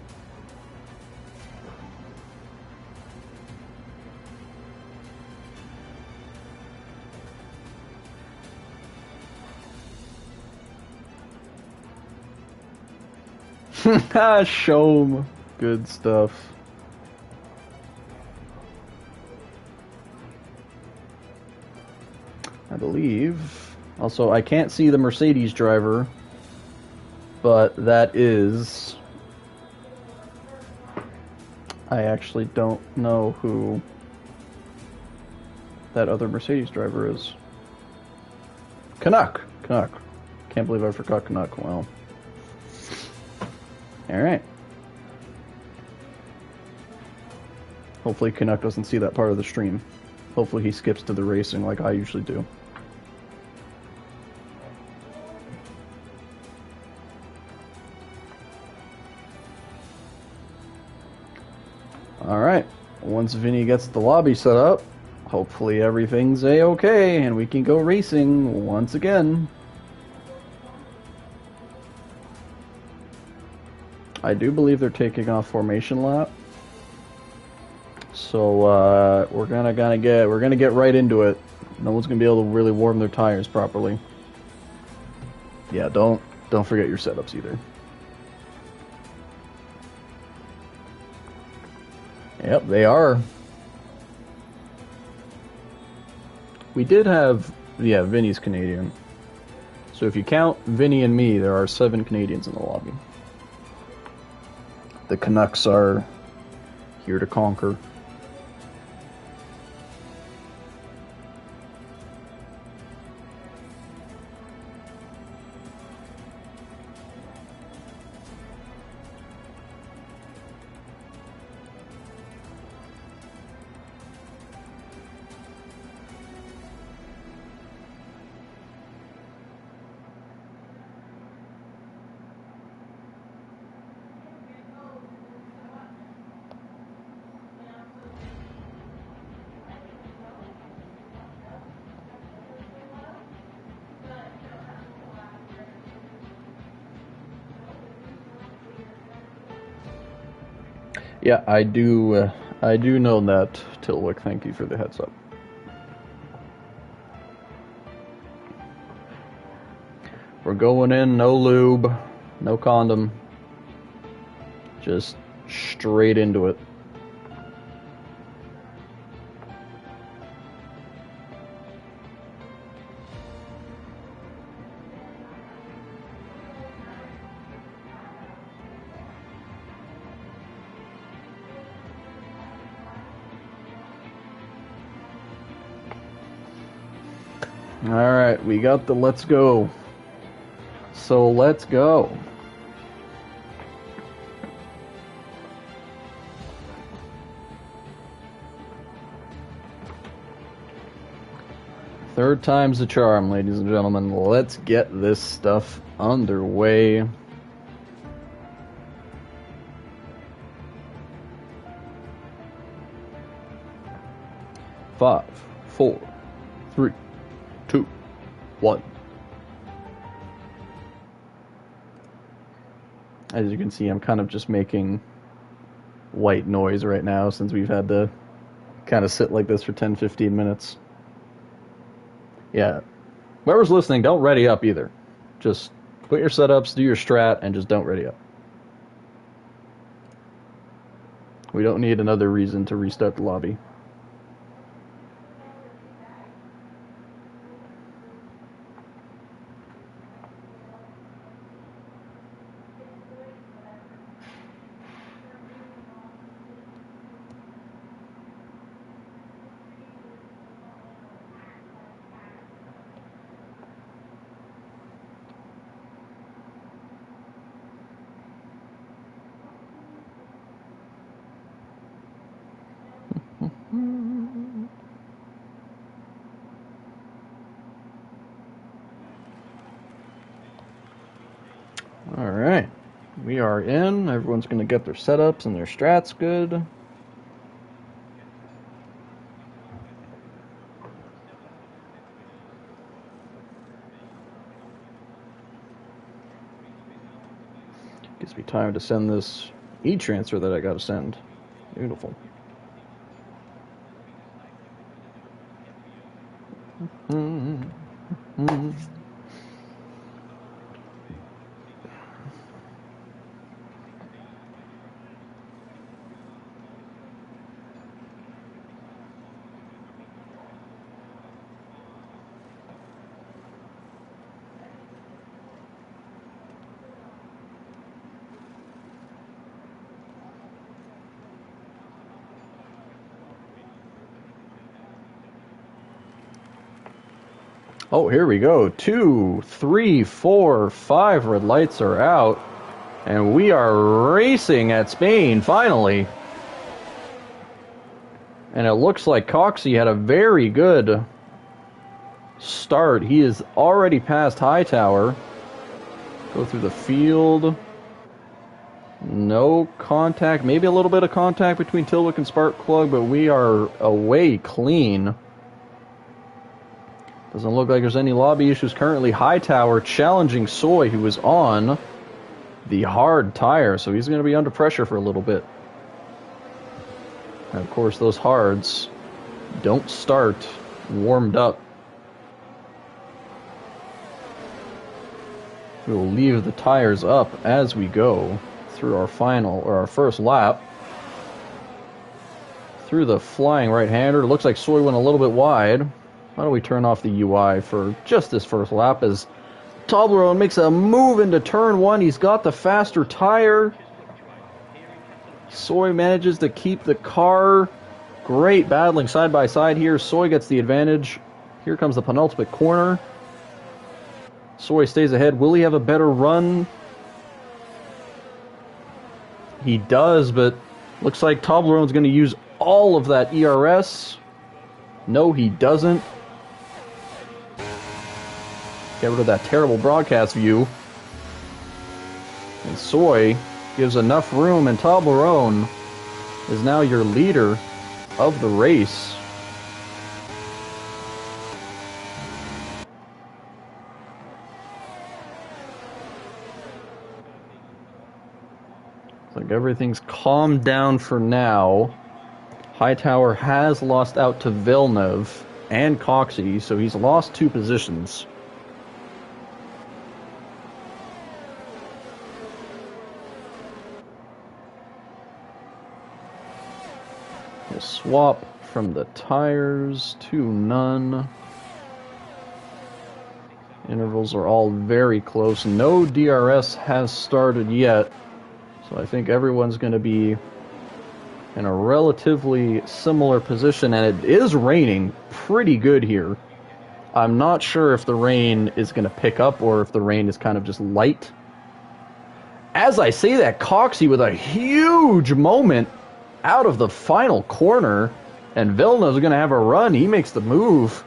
show 'em. Good stuff. I believe. Also, I can't see the Mercedes driver, but that is... I actually don't know who that other Mercedes driver is. Canuck. Can't believe I forgot Canuck. Well. Alright. Hopefully Canuck doesn't see that part of the stream. Hopefully he skips to the racing like I usually do. Alright. Once Vinny gets the lobby set up, hopefully everything's a-okay and we can go racing once again. I do believe they're taking off formation lap. So we're gonna get right into it. No one's gonna be able to really warm their tires properly. Yeah, don't forget your setups either. Yep, they are. We did have, yeah, Vinny's Canadian. So if you count Vinny and me, there are 7 Canadians in the lobby. The Canucks are here to conquer. Yeah, I do know that, Tilwick. Thank you for the heads up. We're going in, no lube, no condom. Just straight into it. Alright, we got the let's go. So let's go. Third time's the charm, ladies and gentlemen. Let's get this stuff underway. Five, 4, 3, 2, 1. As you can see, I'm kind of just making white noise right now since we've had to kind of sit like this for 10-15 minutes. Yeah. Whoever's listening, don't ready up either. Just put your setups, do your strat, and just don't ready up. We don't need another reason to restart the lobby. Alright, we are in. Everyone's going to get their setups and their strats good. Gives me time to send this e-transfer that I gotta send. Beautiful. Oh, here we go. 2, 3, 4, 5 red lights are out. And we are racing at Spain, finally. And it looks like Coxey had a very good start. He is already past Hightower. Go through the field. No contact. Maybe a little bit of contact between Tilwick and Sparkplug, but we are away clean. Doesn't look like there's any lobby issues currently. Hightower challenging Soy, who is on the hard tire, so he's going to be under pressure for a little bit. And of course, those hards don't start warmed up. We will leave the tires up as we go through our final, or our first lap. Through the flying right-hander. It looks like Soy went a little bit wide. Why don't we turn off the UI for just this first lap as Toblerone makes a move into turn 1. He's got the faster tire. Soy manages to keep the car. Great battling side by side here. Soy gets the advantage. Here comes the penultimate corner. Soy stays ahead. Will he have a better run? He does, but looks like Toblerone's going to use all of that ERS. No, he doesn't. Get rid of that terrible broadcast view. And Soy gives enough room, and Toblerone is now your leader of the race. It's like everything's calmed down for now. Hightower has lost out to Villeneuve and Coxey, so he's lost 2 positions. We'll swap from the tires to none. Intervals are all very close. No DRS has started yet, so I think everyone's going to be in a relatively similar position, and it is raining pretty good here. I'm not sure if the rain is going to pick up or if the rain is kind of just light. As I say that, Coxey with a huge moment out of the final corner, and Villeneuve's going to have a run. He makes the move.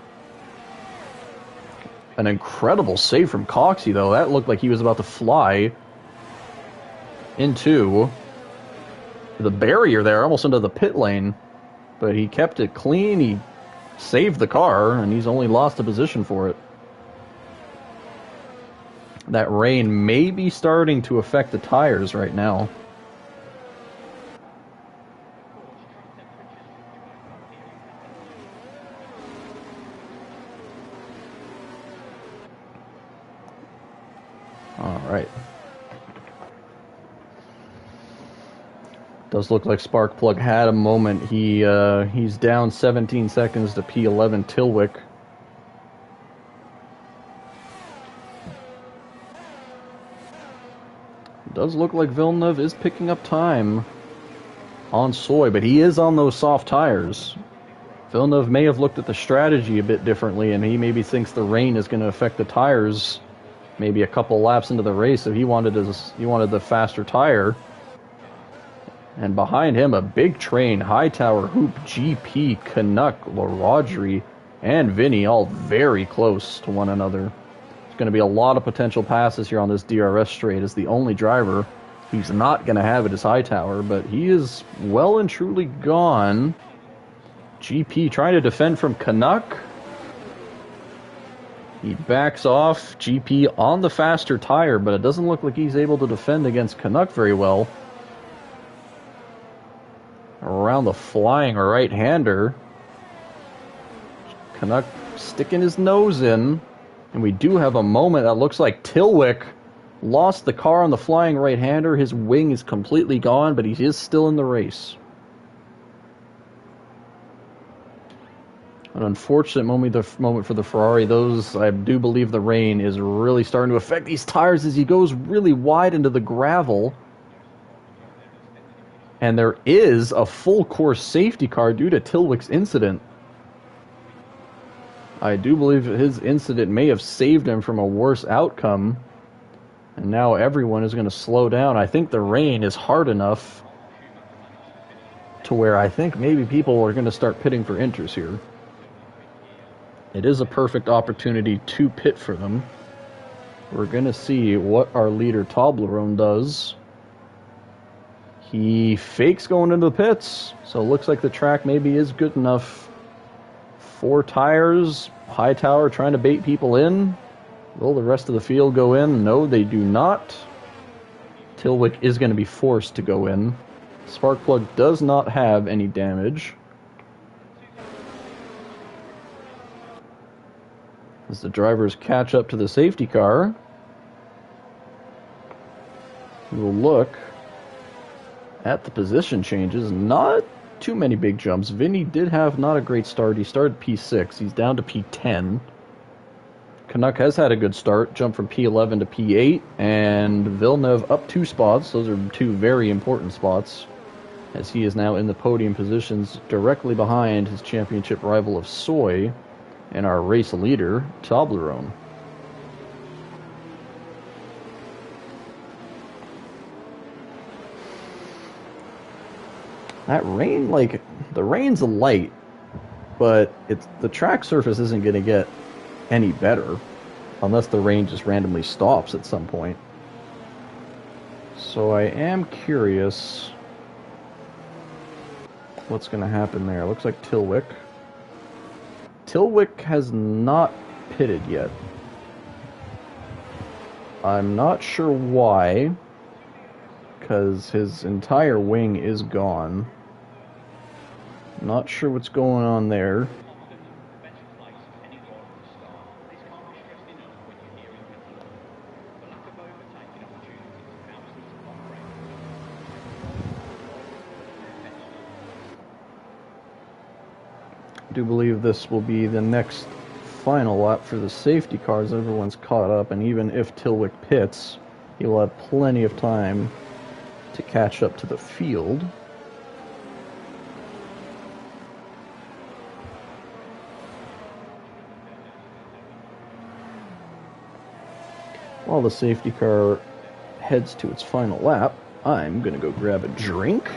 An incredible save from Coxey, though. That looked like he was about to fly into the barrier there, almost into the pit lane. But he kept it clean. He saved the car, and he's only lost a position for it. That rain may be starting to affect the tires right now. Alright. Does look like Sparkplug had a moment. He's down 17 seconds to P11 Tilwick. Does look like Villeneuve is picking up time on Soy, but he is on those soft tires. Villeneuve may have looked at the strategy a bit differently, and he maybe thinks the rain is going to affect the tires maybe a couple laps into the race, so he wanted the faster tire. And behind him, a big train, Hightower, Hoop, GP, Canuck, LaRodri, and Vinny, all very close to one another. There's going to be a lot of potential passes here on this DRS straight, as the only driver who's not going to have it is Hightower, but he is well and truly gone. GP trying to defend from Canuck. He backs off, GP on the faster tire, but it doesn't look like he's able to defend against Canuck very well. Around the flying right-hander. Canuck sticking his nose in. And we do have a moment that looks like Tilwick lost the car on the flying right-hander. His wing is completely gone, but he is still in the race. An unfortunate moment for the Ferrari. I do believe the rain is really starting to affect these tires as he goes really wide into the gravel. And there is a full course safety car due to Tilwick's incident. I do believe his incident may have saved him from a worse outcome. And now everyone is going to slow down. I think the rain is hard enough to where I think maybe people are going to start pitting for inters here. It is a perfect opportunity to pit for them. We're going to see what our leader Toblerone does. He fakes going into the pits, so it looks like the track maybe is good enough. 4 tires, Hightower trying to bait people in. Will the rest of the field go in? No, they do not. Tilwick is going to be forced to go in. Sparkplug does not have any damage. As the drivers catch up to the safety car, we will look at the position changes. Not too many big jumps. Vinny did have not a great start. He started P6. He's down to P10. Canuck has had a good start. Jumped from P11 to P8. And Villeneuve up 2 spots. Those are 2 very important spots, as he is now in the podium positions directly behind his championship rival of Soy and our race leader, Toblerone. That rain, the rain's light, but the track surface isn't going to get any better unless the rain just randomly stops at some point. So I am curious what's going to happen there. Looks like Tilwick. Tilwick has not pitted yet. I'm not sure why, because his entire wing is gone. Not sure what's going on there. I do believe this will be the next final lap for the safety cars. Everyone's caught up, and even if Tilwick pits, he will have plenty of time to catch up to the field. While the safety car heads to its final lap, I'm going to go grab a drink,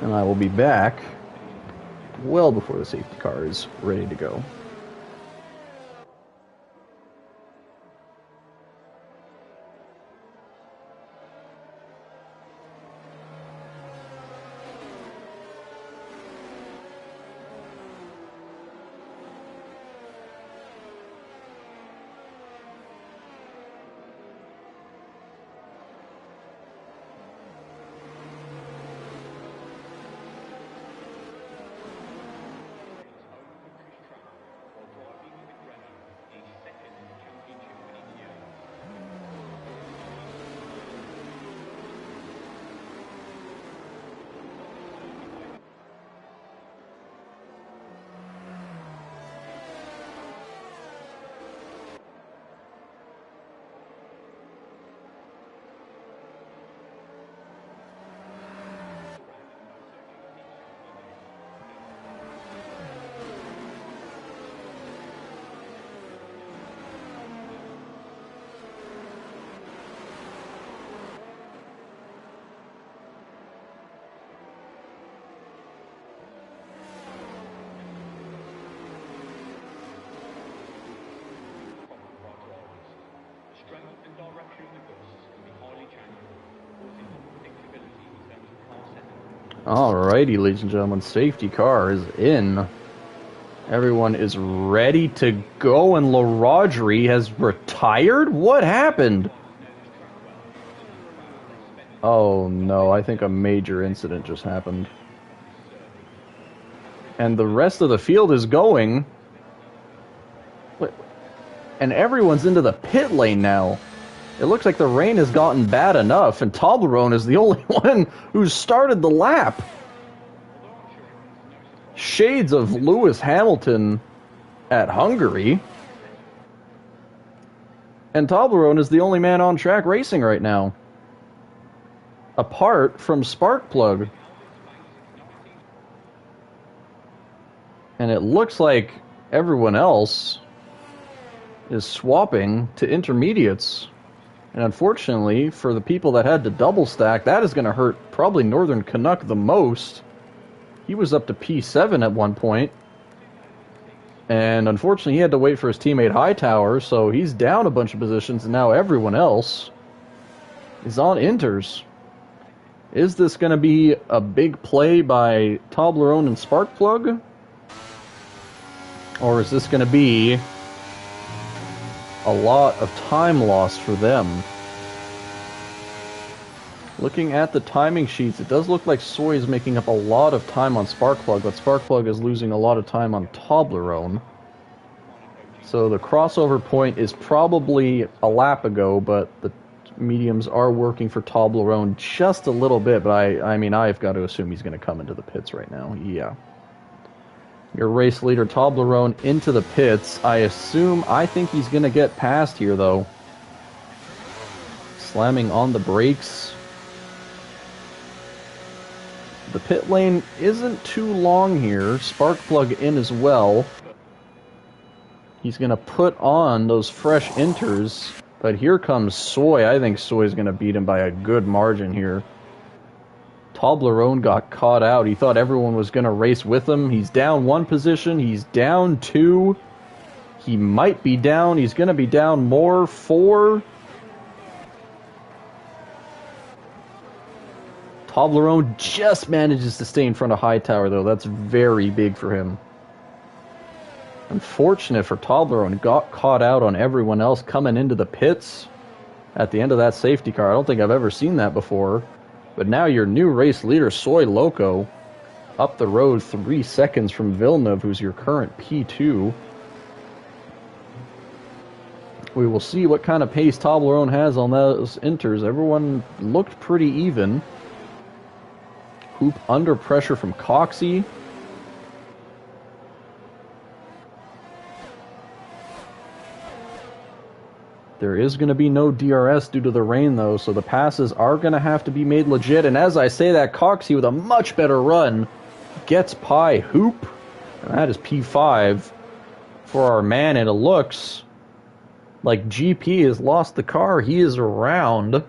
and I will be back well before the safety car is ready to go. Alrighty, ladies and gentlemen, safety car is in. Everyone is ready to go, and LaRodri has retired? What happened? Oh no, I think a major incident just happened. And the rest of the field is going. And everyone's into the pit lane now. It looks like the rain has gotten bad enough, and Toblerone is the only one who's started the lap. Shades of Lewis Hamilton at Hungary. And Toblerone is the only man on track racing right now. Apart from Sparkplug. And it looks like everyone else is swapping to intermediates. And unfortunately, for the people that had to double stack, that is going to hurt probably Northern Canuck the most. He was up to P7 at one point. And unfortunately, he had to wait for his teammate Hightower, so he's down a bunch of positions, and now everyone else is on inters. Is this going to be a big play by Toblerone and Sparkplug? Or is this going to be a lot of time lost for them? Looking at the timing sheets, it does look like Soy is making up a lot of time on Sparkplug, but Sparkplug is losing a lot of time on Toblerone. So the crossover point is probably a lap ago, but the mediums are working for Toblerone just a little bit, but I mean, I've got to assume he's going to come into the pits right now. Yeah. Your race leader, Toblerone, into the pits. I think he's going to get past here, though. Slamming on the brakes. The pit lane isn't too long here. Sparkplug in as well. He's going to put on those fresh inters. But here comes Soy. I think Soy's going to beat him by a good margin here. Toblerone got caught out. He thought everyone was going to race with him. He's down one position. He's down two. He might be down. He's going to be down more. 4. Toblerone just manages to stay in front of Hightower, though. That's very big for him. Unfortunate for Toblerone. Got caught out on everyone else coming into the pits at the end of that safety car. I don't think I've ever seen that before. But now your new race leader, Soy Loco, up the road 3 seconds from Villeneuve, who's your current P2. We will see what kind of pace Toblerone has on those inters. Everyone looked pretty even. Hoop under pressure from Coxey. There is going to be no DRS due to the rain, though, so the passes are going to have to be made legit. And as I say that, Coxey with a much better run gets Pi Hoop. And that is P5 for our man, and it looks like GP has lost the car. He is around.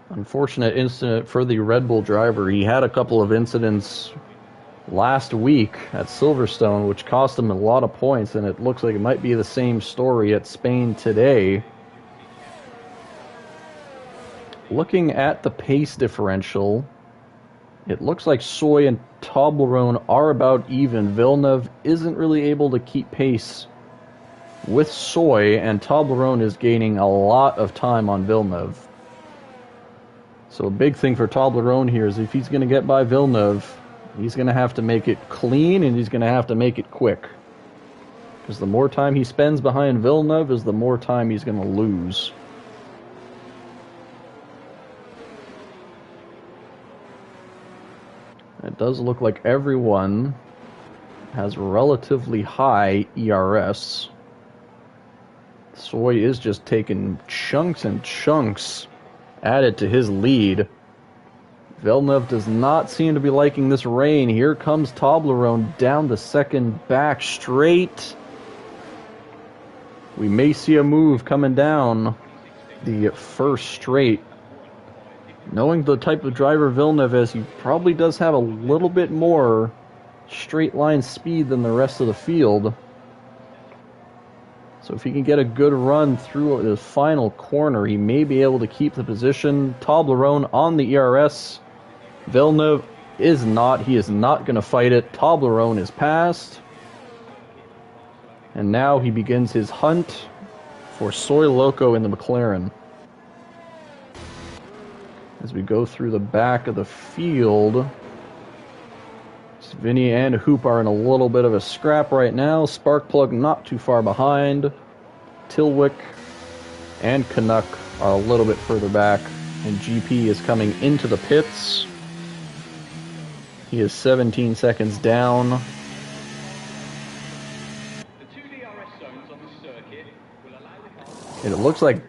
Unfortunate incident for the Red Bull driver. He had a couple of incidents last week at Silverstone, which cost him a lot of points, and it looks like it might be the same story at Spain today. Looking at the pace differential, it looks like Soy and Toblerone are about even. Villeneuve isn't really able to keep pace with Soy, and Toblerone is gaining a lot of time on Villeneuve. So a big thing for Toblerone here is if he's going to get by Villeneuve, he's going to have to make it clean, and he's going to have to make it quick. Because the more time he spends behind Villeneuve is the more time he's going to lose. It does look like everyone has relatively high ERS. Soy is just taking chunks and chunks added to his lead. Villeneuve does not seem to be liking this rain. Here comes Toblerone down the second back straight. We may see a move coming down the first straight. Knowing the type of driver Villeneuve is, he probably does have a little bit more straight line speed than the rest of the field. So if he can get a good run through the final corner, he may be able to keep the position. Toblerone on the ERS. Villeneuve is not. He is not going to fight it. Toblerone is passed. And now he begins his hunt for Soy Loco in the McLaren. As we go through the back of the field, Vinny and Hoop are in a little bit of a scrap right now. Sparkplug not too far behind. Tilwick and Canuck are a little bit further back. And GP is coming into the pits. He is 17 seconds down. And it looks like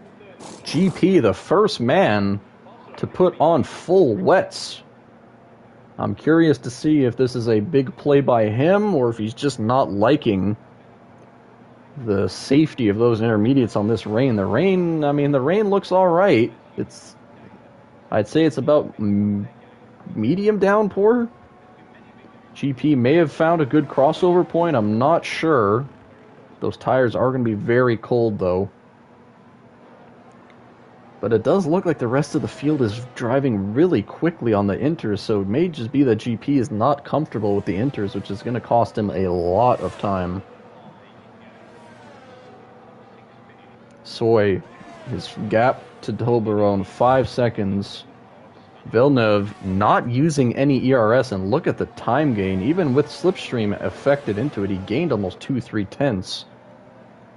GP, the first man to put on full wets. I'm curious to see if this is a big play by him or if he's just not liking the safety of those intermediates on this rain. The rain, I mean, the rain looks all right. I'd say it's about medium downpour. GP may have found a good crossover point. I'm not sure. Those tires are going to be very cold, though. But it does look like the rest of the field is driving really quickly on the inters, so it may just be that GP is not comfortable with the inters, which is going to cost him a lot of time. Soy, his gap to Toblerone, 5 seconds. Villeneuve not using any ERS, and look at the time gain. Even with Slipstream affected into it, he gained almost 2-3 tenths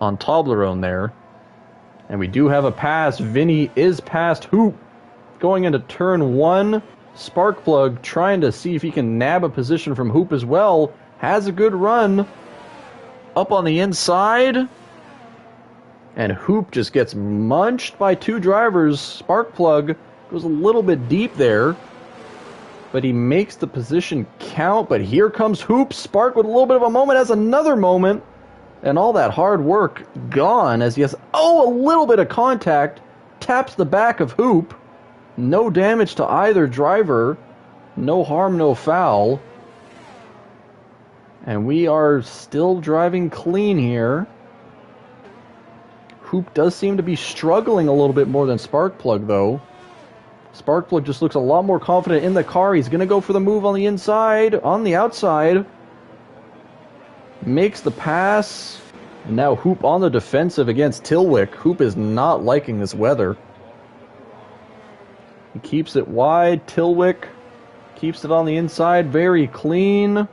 on Toblerone there. And we do have a pass. Vinny is past Hoop. Going into turn 1. Sparkplug trying to see if he can nab a position from Hoop as well. Has a good run. Up on the inside. And Hoop just gets munched by 2 drivers. Sparkplug goes a little bit deep there. But he makes the position count. But here comes Hoop. Spark with a little bit of a moment. Has another moment. And all that hard work gone as he has, a little bit of contact. Taps the back of Hoop. No damage to either driver. No harm, no foul. And we are still driving clean here. Hoop does seem to be struggling a little bit more than Sparkplug, though. Sparkplug just looks a lot more confident in the car. He's going to go for the move on the inside, on the outside. Makes the pass. And now Hoop on the defensive against Tilwick. Hoop is not liking this weather. He keeps it wide. Tilwick keeps it on the inside. Very clean. And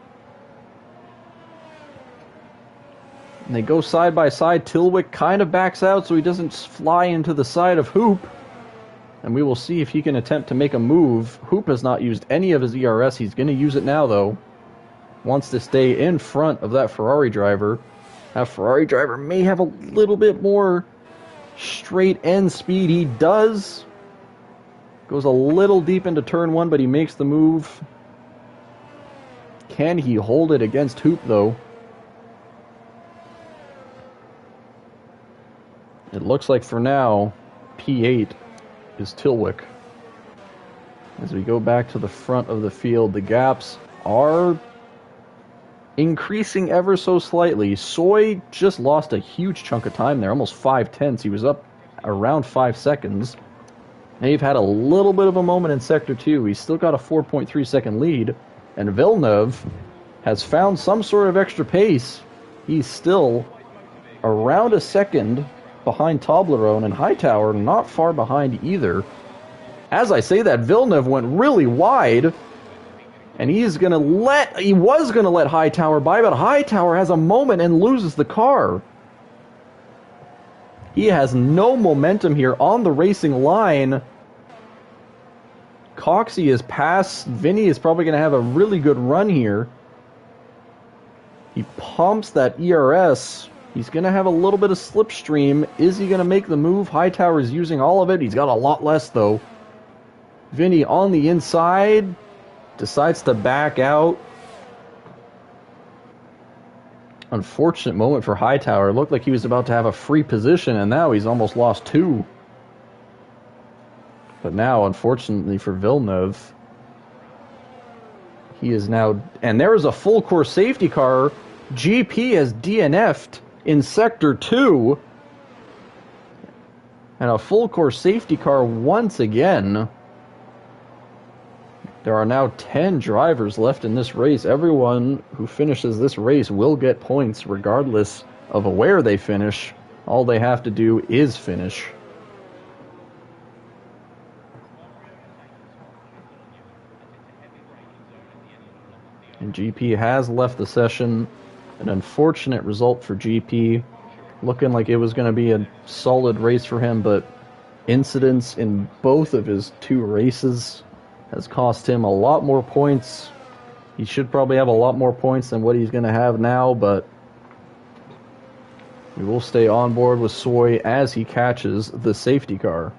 they go side by side. Tilwick kind of backs out so he doesn't fly into the side of Hoop. And we will see if he can attempt to make a move. Hoop has not used any of his ERS. He's going to use it now, though. Wants to stay in front of that Ferrari driver. That Ferrari driver may have a little bit more straight end speed. He does. Goes a little deep into turn 1, but he makes the move. Can he hold it against Hoop, though? It looks like for now, P8 is Tilwick. As we go back to the front of the field, the gaps are increasing ever so slightly. Soy just lost a huge chunk of time there, almost 5 tenths. He was up around 5 seconds. They've had a little bit of a moment in Sector 2. He's still got a 4.3 second lead. And Villeneuve has found some sort of extra pace. He's still around a second behind Toblerone, and Hightower not far behind either. As I say that, Villeneuve went really wide. And he was going to let Hightower by, but Hightower has a moment and loses the car. He has no momentum here on the racing line. Coxey is past. Vinny is probably going to have a really good run here. He pumps that ERS. He's going to have a little bit of slipstream. Is he going to make the move? Hightower is using all of it. He's got a lot less, though. Vinny on the inside. Decides to back out. Unfortunate moment for Hightower. It looked like he was about to have a free position, and now he's almost lost 2. But now, unfortunately for Villeneuve, he is now... And there is a full course safety car. GP has DNF'd in Sector 2. And a full course safety car once again. There are now 10 drivers left in this race. Everyone who finishes this race will get points regardless of where they finish. All they have to do is finish. And GP has left the session. An unfortunate result for GP. Looking like it was going to be a solid race for him, but incidents in both of his 2 races has cost him a lot more points. He should probably have a lot more points than what he's going to have now, but we will stay on board with Soy as he catches the safety car.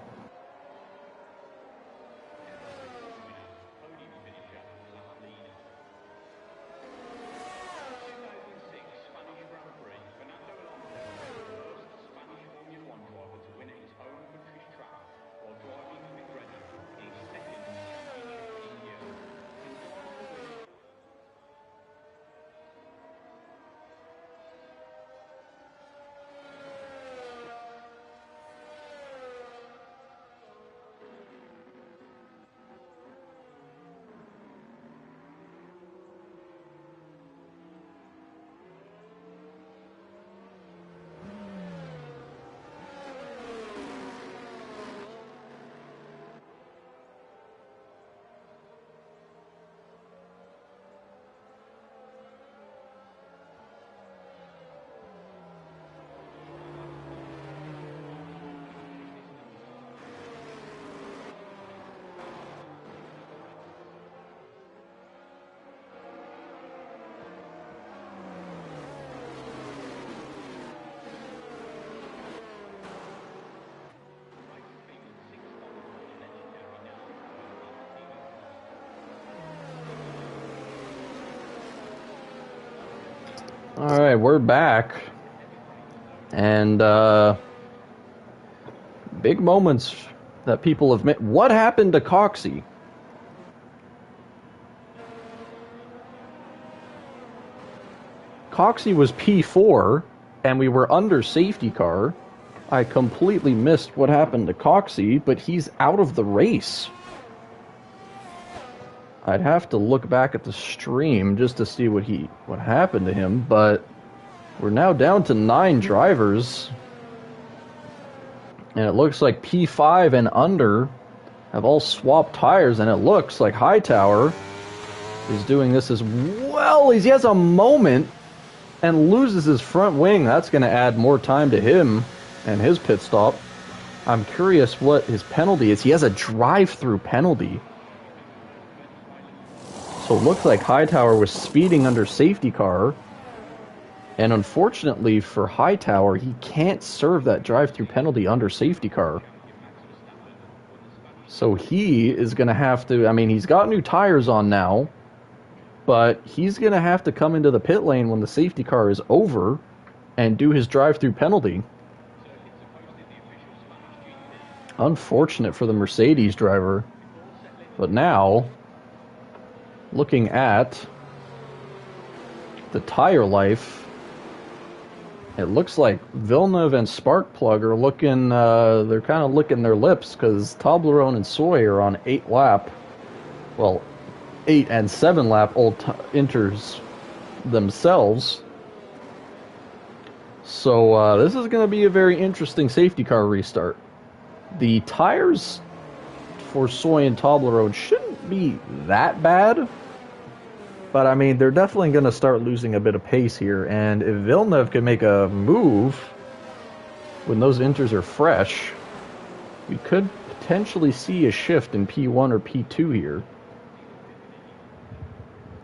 All right, we're back. And big moments that people have made. What happened to Coxey? Coxey was P4, and we were under safety car. I completely missed what happened to Coxey, but he's out of the race. I'd have to look back at the stream just to see what happened to him, but we're now down to 9 drivers. And it looks like P5 and under have all swapped tires, and it looks like Hightower is doing this as well. He has a moment and loses his front wing. That's going to add more time to him and his pit stop. I'm curious what his penalty is. He has a drive-through penalty. So it looks like Hightower was speeding under safety car. And unfortunately for Hightower, he can't serve that drive-through penalty under safety car. So he is going to have to, I mean, he's got new tires on now, but he's going to have to come into the pit lane when the safety car is over and do his drive-through penalty. Unfortunate for the Mercedes driver. But now, looking at the tire life, it looks like Villeneuve and Sparkplug are looking, they're kind of licking their lips because Toblerone and Soy are on 8 lap, well, 8 and 7 lap old inters themselves. So this is going to be a very interesting safety car restart. The tires for Soy and Toblerone shouldn't be that bad. But, I mean, they're definitely going to start losing a bit of pace here. And if Villeneuve can make a move when those inters are fresh, we could potentially see a shift in P1 or P2 here.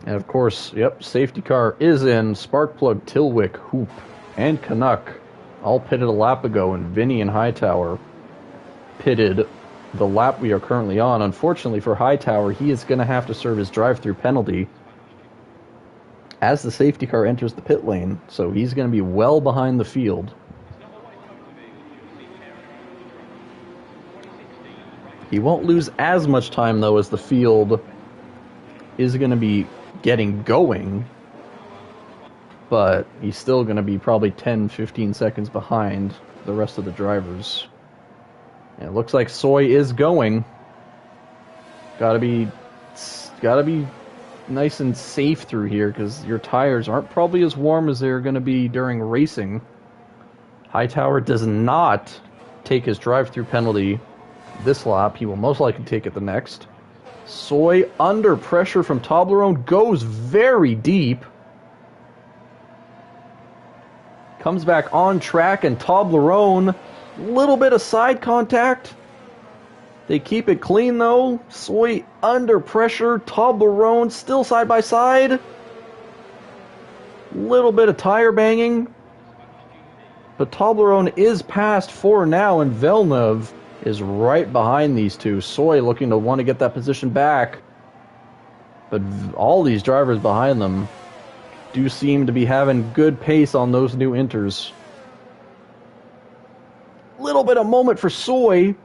And, of course, yep, safety car is in. Sparkplug, Tilwick, Hoop, and Canuck all pitted a lap ago. And Vinny and Hightower pitted the lap we are currently on. Unfortunately for Hightower, he is going to have to serve his drive-through penalty as the safety car enters the pit lane, so he's going to be well behind the field. He won't lose as much time, though, as the field is going to be getting going, but he's still going to be probably 10-15 seconds behind the rest of the drivers. And it looks like Soy is going. Got to be It's got to be nice and safe through here because your tires aren't probably as warm as they're going to be during racing. Hightower does not take his drive-through penalty this lap. He will most likely take it the next. Soy, under pressure from Toblerone, goes very deep. Comes back on track, and Toblerone, little bit of side contact. They keep it clean, though. Soy under pressure. Toblerone still side by side. Little bit of tire banging. But Toblerone is past 4 now, and Villeneuve is right behind these two. Soy looking to want to get that position back. But all these drivers behind them do seem to be having good pace on those new inters. Little bit of moment for Soy.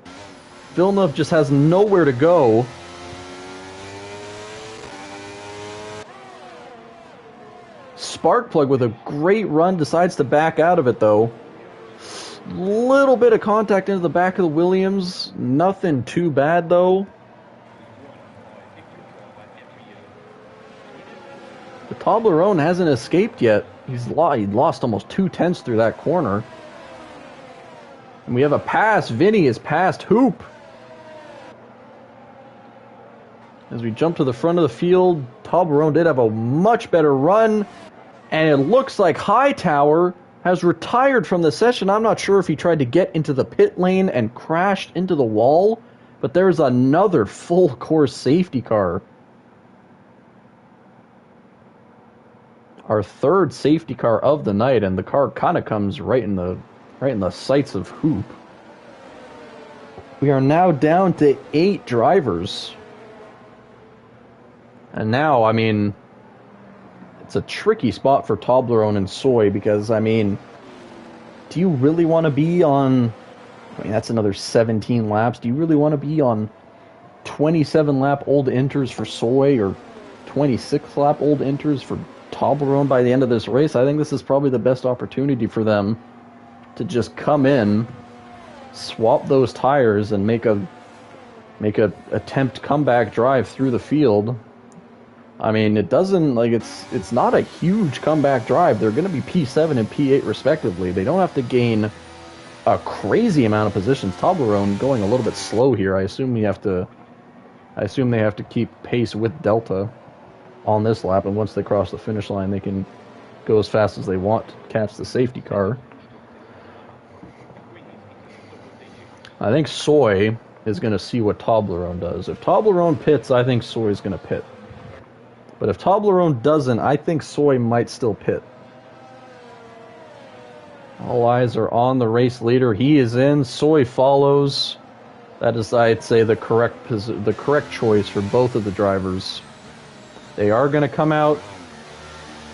Villeneuve just has nowhere to go. Sparkplug with a great run decides to back out of it, though. Little bit of contact into the back of the Williams. Nothing too bad, though. But Toblerone hasn't escaped yet. He lost almost 2/10 through that corner. And we have a pass. Vinny is past Hoop. As we jump to the front of the field, Toblerone did have a much better run. And it looks like Hightower has retired from the session. I'm not sure if he tried to get into the pit lane and crashed into the wall, but there's another full course safety car. Our third safety car of the night, and the car kind of comes right in the sights of Hoop. We are now down to 8 drivers. And now, I mean, it's a tricky spot for Toblerone and Soy because, I mean, do you really want to be on... I mean, that's another 17 laps. Do you really want to be on 27-lap old inters for Soy or 26-lap old inters for Toblerone by the end of this race? I think this is probably the best opportunity for them to just come in, swap those tires, and make a attempt comeback drive through the field. I mean, it doesn't, like, it's not a huge comeback drive. They're going to be P7 and P8 respectively. They don't have to gain a crazy amount of positions. Toblerone going a little bit slow here. I assume they have to keep pace with Delta on this lap, and once they cross the finish line, they can go as fast as they want to catch the safety car. I think Soy is going to see what Toblerone does. If Toblerone pits, I think Soy is going to pit. But if Toblerone doesn't, I think Soy might still pit. All eyes are on the race leader. He is in. Soy follows. That is, I'd say, the correct choice for both of the drivers. They are going to come out.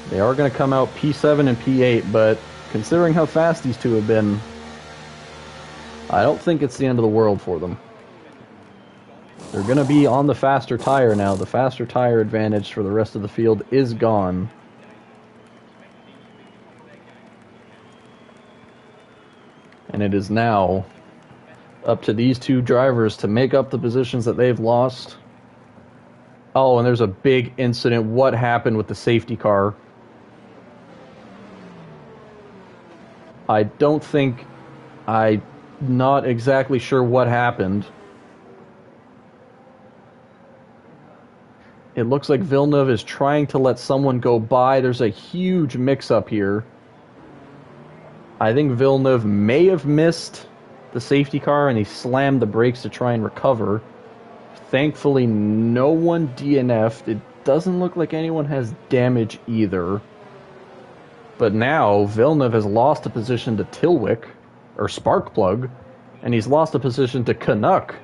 They are going to come out P7 and P8, but considering how fast these two have been, I don't think it's the end of the world for them. They're going to be on the faster tire now. The faster tire advantage for the rest of the field is gone. And it is now up to these two drivers to make up the positions that they've lost. Oh, and there's a big incident. What happened with the safety car? I'm not exactly sure what happened. It looks like Villeneuve is trying to let someone go by. There's a huge mix-up here. I think Villeneuve may have missed the safety car and he slammed the brakes to try and recover. Thankfully, no one DNF'd. It doesn't look like anyone has damage either. But now, Villeneuve has lost a position to Tilwick, or Sparkplug, and he's lost a position to Canuck.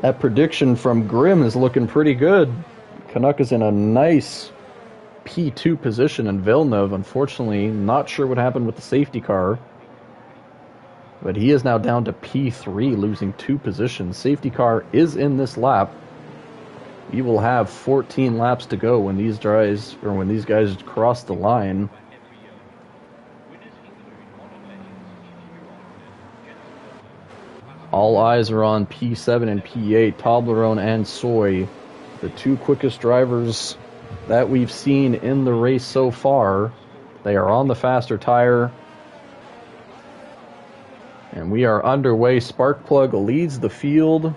That prediction from Grimm is looking pretty good. Canuck is in a nice P2 position, and Villeneuve, unfortunately, not sure what happened with the safety car. But he is now down to P3, losing 2 positions. Safety car is in this lap. We will have 14 laps to go when these guys cross the line. All eyes are on P7 and P8, Toblerone and Soy, the two quickest drivers that we've seen in the race so far. They are on the faster tire. And we are underway. Sparkplug leads the field.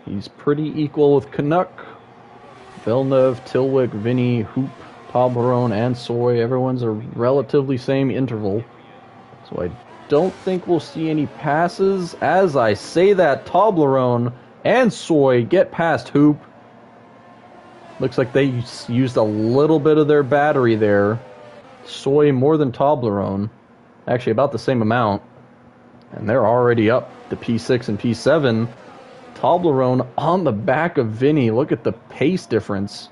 He's pretty equal with Canuck, Villeneuve, Tilwick, Vinny, Hoop, Toblerone, and Soy. Everyone's a relatively same interval. So I don't think we'll see any passes. As I say that, Toblerone and Soy get past Hoop. Looks like they used a little bit of their battery there. Soy more than Toblerone. Actually about the same amount. And they're already up to P6 and P7. Toblerone on the back of Vinny. Look at the pace difference.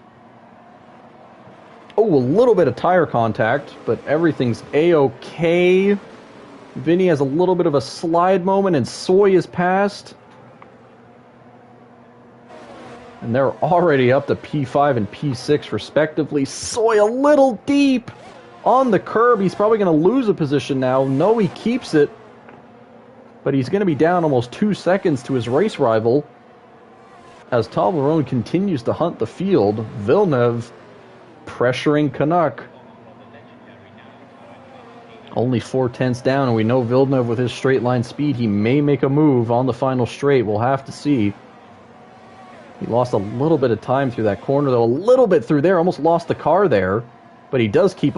Oh, a little bit of tire contact, but everything's A-okay. Vinny has a little bit of a slide moment, and Soy is passed. And they're already up to P5 and P6, respectively. Soy a little deep on the curb. He's probably going to lose a position now. No, he keeps it. But he's going to be down almost 2 seconds to his race rival as Toblerone continues to hunt the field. Villeneuve pressuring Canuck. Only 4/10 down, and we know Villeneuve with his straight line speed, he may make a move on the final straight. We'll have to see. He lost a little bit of time through that corner, though. A little bit through there, almost lost the car there. But he does he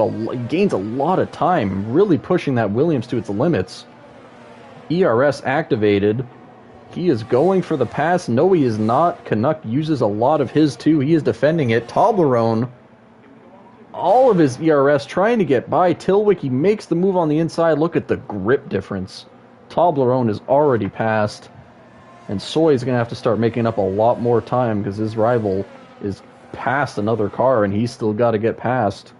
gains a lot of time, really pushing that Williams to its limits. ERS activated. He is going for the pass. No, he is not. Canuck uses a lot of his too. He is defending it. Toblerone, all of his ERS trying to get by Tilwick. He makes the move on the inside. Look at the grip difference. Toblerone is already passed. And Soy is going to have to start making up a lot more time because his rival is past another car and he's still got to get past.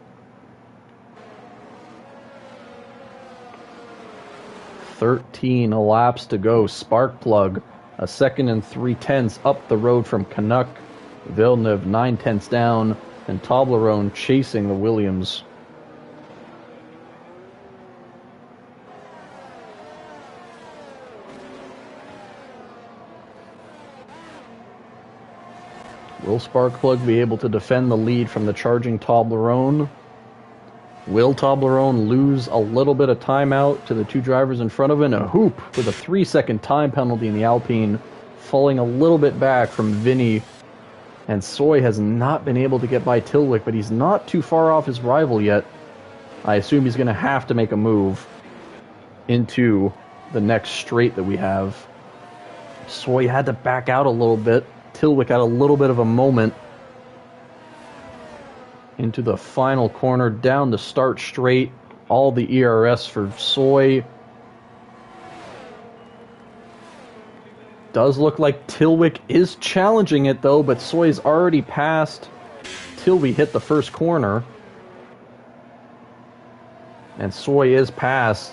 13 laps to go. Sparkplug, a 2nd and 3/10 up the road from Canuck. Villeneuve 9/10 down, and Toblerone chasing the Williams. Will Sparkplug be able to defend the lead from the charging Toblerone? Will Toblerone lose a little bit of time out to the two drivers in front of him? A Hoop with a 3-second time penalty in the Alpine, falling a little bit back from Vinny. And Soy has not been able to get by Tilwick, but he's not too far off his rival yet. I assume he's going to have to make a move into the next straight that we have. Soy had to back out a little bit. Tilwick had a little bit of a moment. Into the final corner, down the start straight. All the ERS for Soy. Does look like Tilwick is challenging it though, but Soy's already passed till we hit the first corner. And Soy is passed.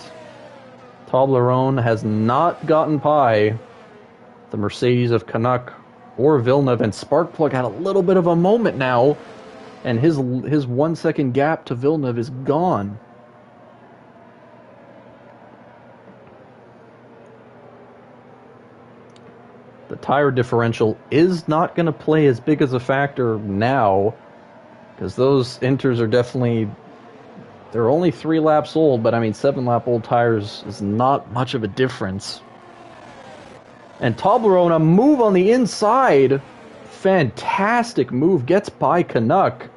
Toblerone has not gotten by the Mercedes of Canuck or Villeneuve, and Sparkplug had a little bit of a moment now. And his 1 second gap to Villeneuve is gone. The tire differential is not going to play as big as a factor now, because those inters are definitely, they're only 3 laps old, but I mean 7-lap old tires is not much of a difference. And Toblerone, a move on the inside, fantastic move, gets by Canuck.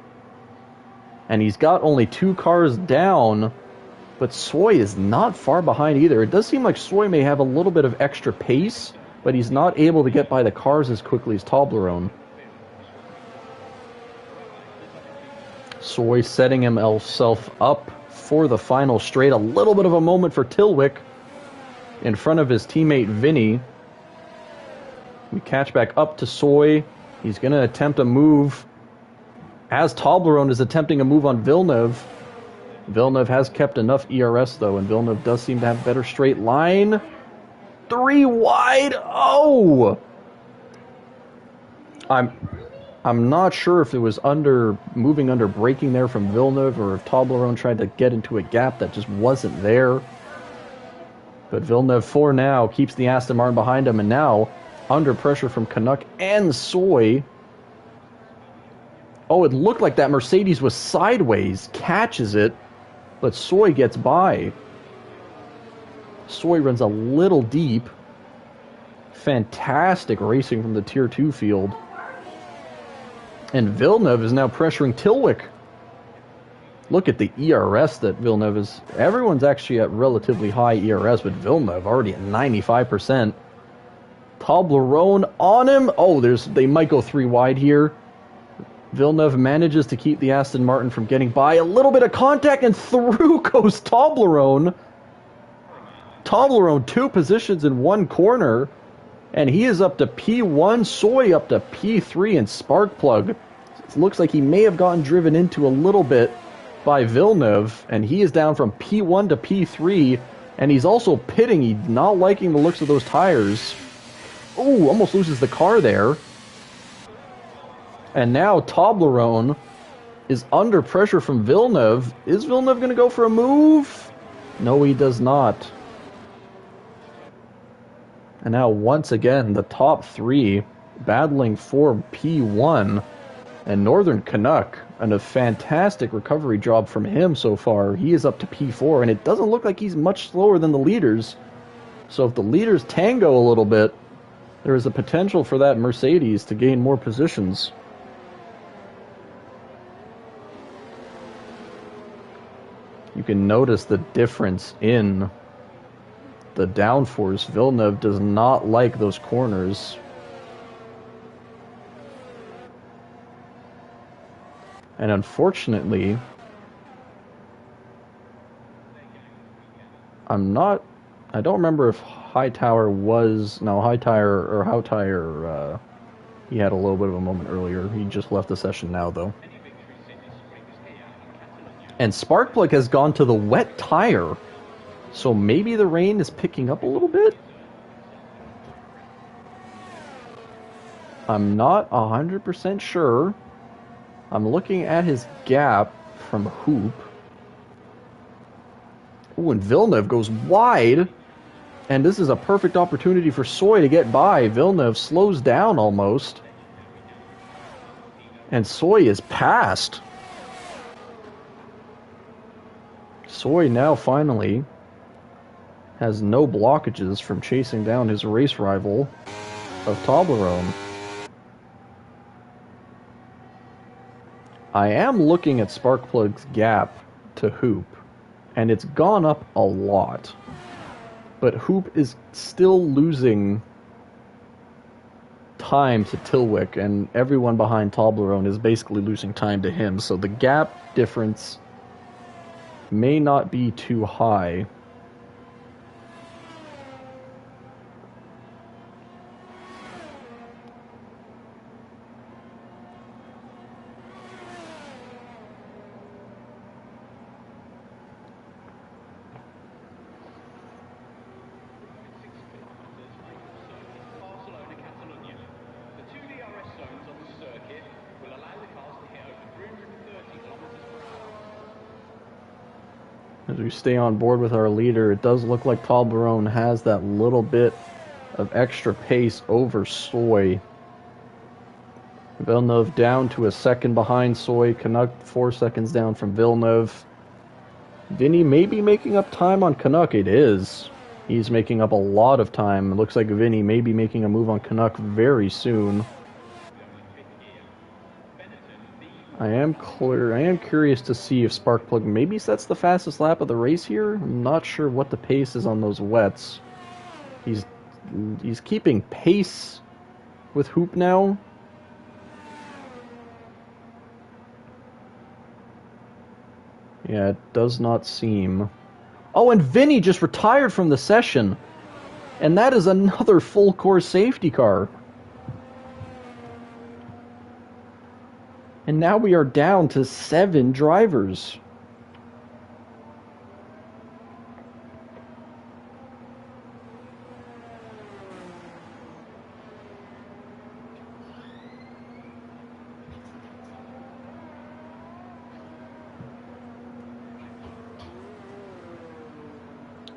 And he's got only 2 cars down, but Soy is not far behind either. It does seem like Soy may have a little bit of extra pace, but he's not able to get by the cars as quickly as Toblerone. Soy setting himself up for the final straight. A little bit of a moment for Tilwick in front of his teammate Vinny. We catch back up to Soy. He's going to attempt a move as Toblerone is attempting a move on Villeneuve. Villeneuve has kept enough ERS though, and Villeneuve does seem to have better straight line. 3 wide. Oh! I'm I'm not sure if it was moving under braking there from Villeneuve or if Toblerone tried to get into a gap that just wasn't there. But Villeneuve for now keeps the Aston Martin behind him, and now under pressure from Canuck and Soy. Oh, it looked like that Mercedes was sideways, catches it, but Soy gets by. Soy runs a little deep. Fantastic racing from the Tier 2 field. And Villeneuve is now pressuring Tilwick. Look at the ERS that Villeneuve is. Everyone's actually at relatively high ERS, but Villeneuve already at 95%. Toblerone on him. Oh, they might go 3 wide here. Villeneuve manages to keep the Aston Martin from getting by. A little bit of contact, and through goes Toblerone. Toblerone 2 positions in 1 corner. And he is up to P1, Soy up to P3, and Sparkplug. It looks like he may have gotten driven into a little bit by Villeneuve, and he is down from P1 to P3, and he's also pitting. He's not liking the looks of those tires. Ooh, almost loses the car there. And now Toblerone is under pressure from Villeneuve. Is Villeneuve going to go for a move? No, he does not. And now, once again, the top 3 battling for P1. And Northern Canuck, and a fantastic recovery job from him so far. He is up to P4, and it doesn't look like he's much slower than the leaders. So if the leaders tango a little bit, there is a potential for that Mercedes to gain more positions. You can notice the difference in the downforce. Villeneuve does not like those corners. And unfortunately, I don't remember if Hightower was, no, Hightower, he had a little bit of a moment earlier. He just left the session now, though. And Sparkplug has gone to the wet tire. So maybe the rain is picking up a little bit? I'm not 100% sure. I'm looking at his gap from Hoop. Ooh, and Villeneuve goes wide. And this is a perfect opportunity for Soy to get by. Villeneuve slows down almost. And Soy is passed. Soy now finally has no blockages from chasing down his race rival of Toblerone. I am looking at Sparkplug's gap to Hoop, and it's gone up a lot. But Hoop is still losing time to Tilwick, and everyone behind Toblerone is basically losing time to him, so the gap difference may not be too high. As we stay on board with our leader, it does look like Toblerone has that little bit of extra pace over Soy. Villeneuve down to a second behind Soy. Canuck 4 seconds down from Villeneuve. Vinny may be making up time on Canuck. It is. He's making up a lot of time. It looks like Vinny may be making a move on Canuck very soon. I am curious to see if Sparkplug maybe sets the fastest lap of the race here. I'm not sure what the pace is on those wets. He's keeping pace with Hoop now. Yeah, it does not seem. Oh, and Vinny just retired from the session. And that is another full course safety car. And now we are down to 7 drivers.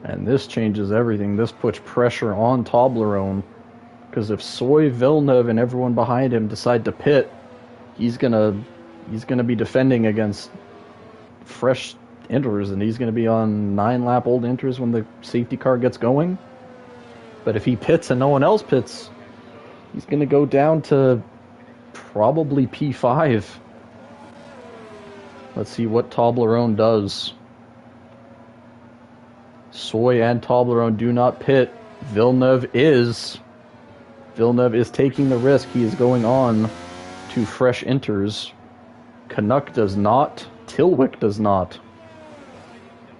And this changes everything. This puts pressure on Toblerone. Because if Soy, Villeneuve, and everyone behind him decide to pit, he's gonna be defending against fresh inters, and he's gonna be on 9-lap old inters when the safety car gets going. But if he pits and no one else pits, he's gonna go down to probably P5. Let's see what Toblerone does. Soy and Toblerone do not pit. Villeneuve is taking the risk. He is going on to fresh inters. Canuck does not. Tilwick does not.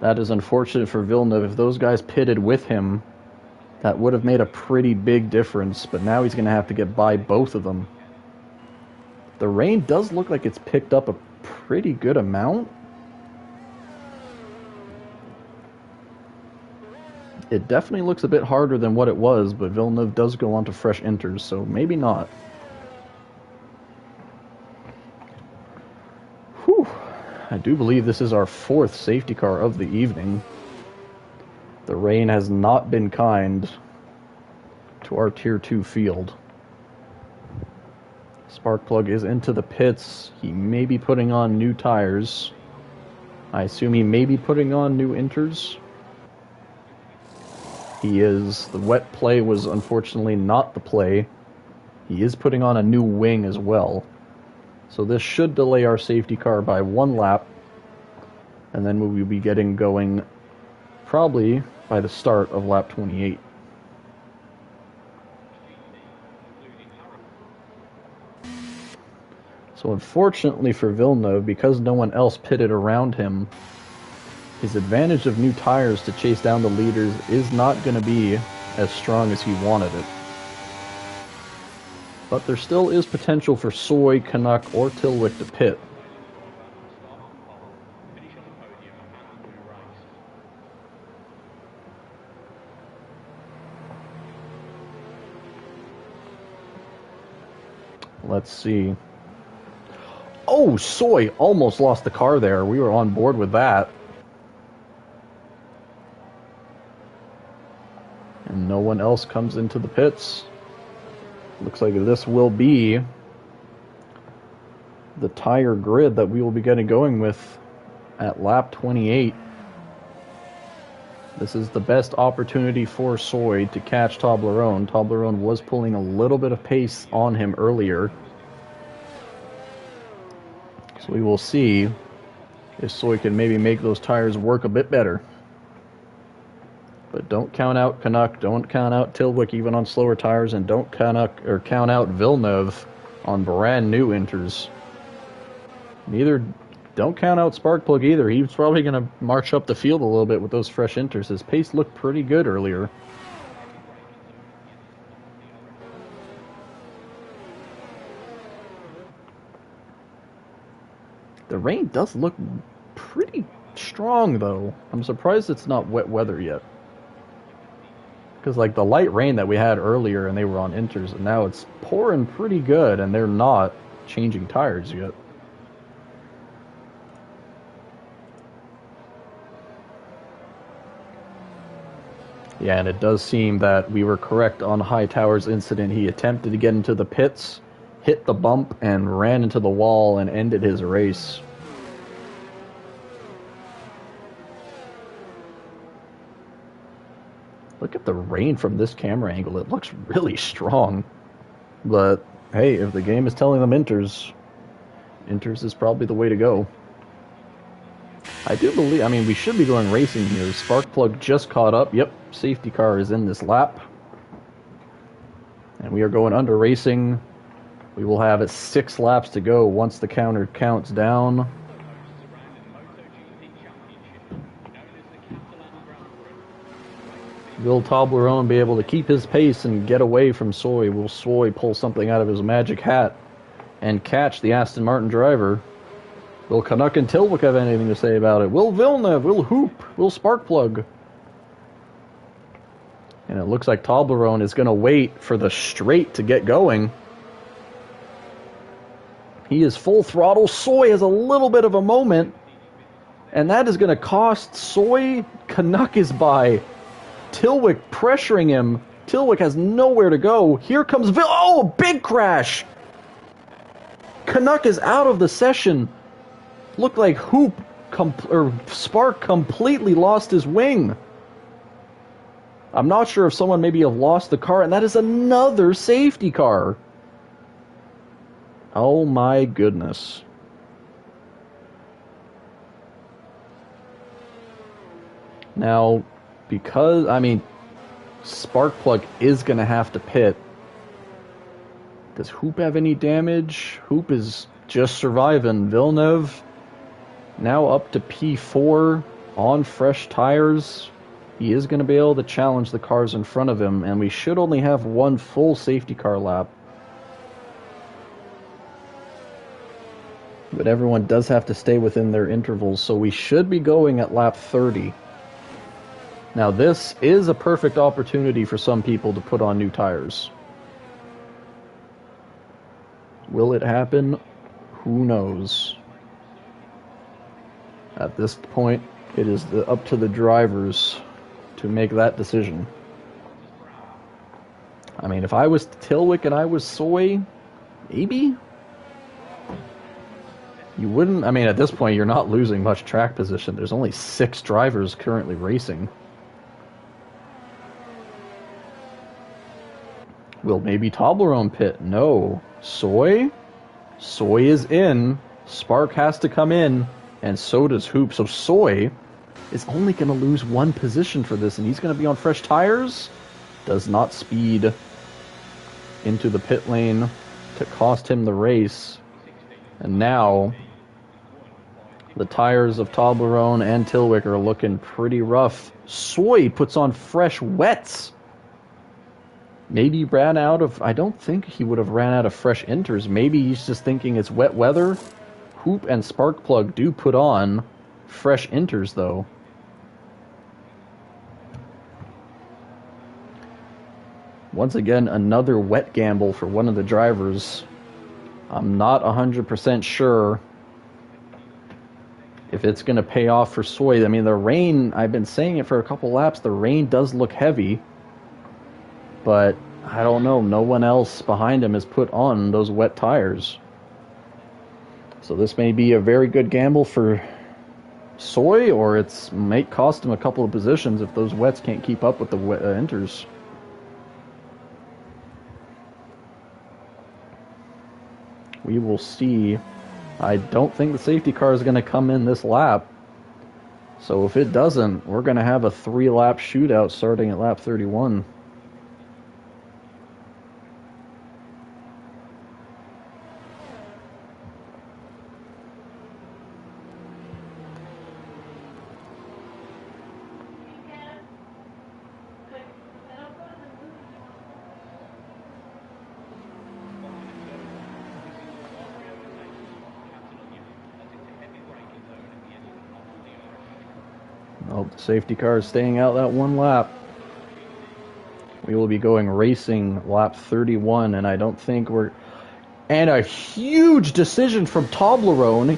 That is unfortunate for Villeneuve. If those guys pitted with him, that would have made a pretty big difference. But now he's going to have to get by both of them. The rain does look like it's picked up a pretty good amount. It definitely looks a bit harder than what it was, but Villeneuve does go on to fresh inters, so maybe not. Whew. I do believe this is our 4th safety car of the evening. The rain has not been kind to our Tier 2 field. Sparkplug is into the pits. He may be putting on new tires. I assume he may be putting on new inters. He is. The wet play was unfortunately not the play. He is putting on a new wing as well. So this should delay our safety car by 1 lap. And then we will be getting going probably by the start of lap 28. So unfortunately for Villeneuve, because no one else pitted around him, his advantage of new tires to chase down the leaders is not going to be as strong as he wanted it. But there still is potential for Soy, Canuck, or Tilwick to pit. Let's see. Oh, Soy almost lost the car there. We were on board with that. And no one else comes into the pits. Looks like this will be the tire grid that we will be getting going with at lap 28. This is the best opportunity for Soy to catch Toblerone. Toblerone was pulling a little bit of pace on him earlier. So we will see if Soy can maybe make those tires work a bit better. But don't count out Canuck, don't count out Tilwick even on slower tires, and don't count out Villeneuve on brand new inters. Don't count out Sparkplug either. He's probably going to march up the field a little bit with those fresh inters. His pace looked pretty good earlier. The rain does look pretty strong, though. I'm surprised it's not wet weather yet. Because, like, the light rain that we had earlier and they were on inters, and now it's pouring pretty good, and they're not changing tires yet. Yeah, and it does seem that we were correct on Hightower's incident. He attempted to get into the pits, hit the bump, and ran into the wall and ended his race. Look at the rain from this camera angle. It looks really strong. But, hey, if the game is telling them inters is probably the way to go. I do believe, we should be going racing here. Sparkplug just caught up. Yep, safety car is in this lap. And we are going under racing. We will have 6 laps to go once the counter counts down. Will Toblerone be able to keep his pace and get away from Soy? Will Soy pull something out of his magic hat and catch the Aston Martin driver? Will Canuck and Tilwick have anything to say about it? Will Villeneuve? Will Hoop? Will Sparkplug? And it looks like Toblerone is going to wait for the straight to get going. He is full throttle. Soy has a little bit of a moment. And that is going to cost Soy. Canuck is by Tilwick pressuring him. Tilwick has nowhere to go. Here comes oh, big crash! Canuck is out of the session. Looked like Spark completely lost his wing. I'm not sure if someone maybe have lost the car, and that is another safety car. Oh my goodness. Now, because, I mean, Sparkplug is going to have to pit. Does Hoop have any damage? Hoop is just surviving. Villeneuve now up to P4 on fresh tires. He is going to be able to challenge the cars in front of him, and we should only have one full safety car lap. But everyone does have to stay within their intervals, so we should be going at lap 30. Now this is a perfect opportunity for some people to put on new tires. Will it happen? Who knows? At this point, it is up to the drivers to make that decision. I mean, if I was Tilwick and I was Soy, maybe? You wouldn't, I mean, at this point, you're not losing much track position. There's only 6 drivers currently racing. Will maybe Toblerone pit? No. Soy? Soy is in. Spark has to come in, and so does Hoop. So Soy is only going to lose 1 position for this, and he's going to be on fresh tires. Does not speed into the pit lane to cost him the race. And now, the tires of Toblerone and Tilwick are looking pretty rough. Soy puts on fresh wets. Maybe ran out of... I don't think he would have ran out of fresh inters. Maybe he's just thinking it's wet weather. Hoop and Sparkplug do put on fresh inters, though. Once again, another wet gamble for one of the drivers. I'm not 100% sure if it's going to pay off for Soy. I mean, the rain, I've been saying it for a couple laps, the rain does look heavy. But, I don't know, no one else behind him has put on those wet tires. So this may be a very good gamble for Soy, or it might cost him a couple of positions if those wets can't keep up with the inters. We will see. I don't think the safety car is going to come in this lap. So if it doesn't, we're going to have a 3-lap shootout starting at lap 31. Oh, the safety car is staying out that 1 lap. We will be going racing lap 31, and I don't think we're... And a huge decision from Toblerone.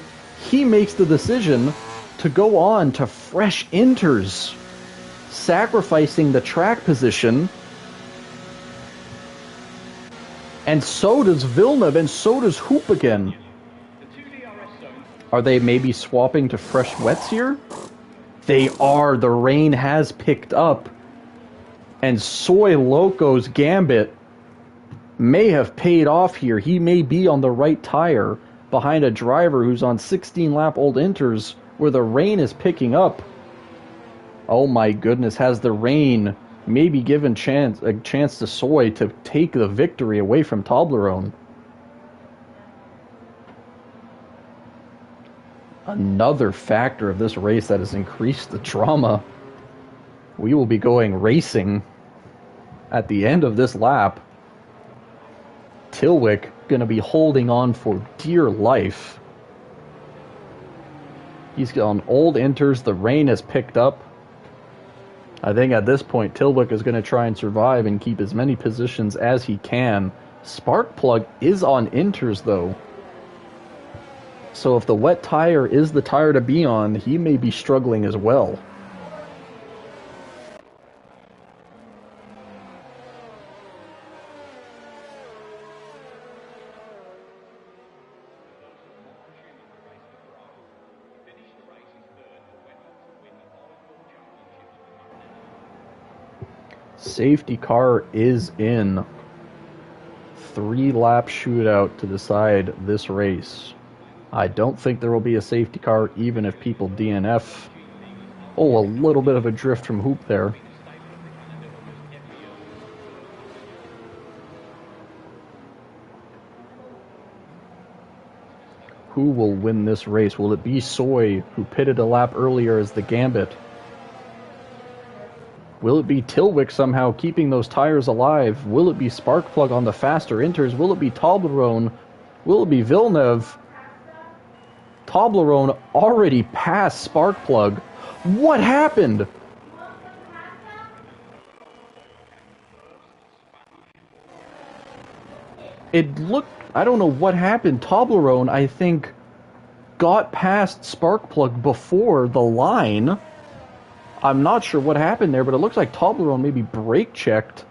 He makes the decision to go on to fresh inters, sacrificing the track position. And so does Villeneuve, and so does Hoop again. Are they maybe swapping to fresh wets here? They are. The rain has picked up. And Soy Loco's gambit may have paid off here. He may be on the right tire behind a driver who's on 16-lap-old inters where the rain is picking up. Oh my goodness, has the rain maybe given a chance to Soy to take the victory away from Toblerone? Another factor of this race that has increased the drama. We will be going racing at the end of this lap. Tilwick going to be holding on for dear life. He's on old inters. The rain has picked up. I think at this point, Tilwick is going to try and survive and keep as many positions as he can. Sparkplug is on inters, though. So if the wet tire is the tire to be on, he may be struggling as well. Safety car is in. 3-lap shootout to decide this race. I don't think there will be a safety car even if people DNF. Oh, a little bit of a drift from Hoop there. Who will win this race? Will it be Soy, who pitted a lap earlier as the Gambit? Will it be Tilwick somehow keeping those tires alive? Will it be Sparkplug on the faster inters? Will it be Toblerone? Will it be Villeneuve? Toblerone already passed Sparkplug. What happened? It looked... I don't know what happened. Toblerone, I think, got past Sparkplug before the line. I'm not sure what happened there, but it looks like Toblerone maybe brake checked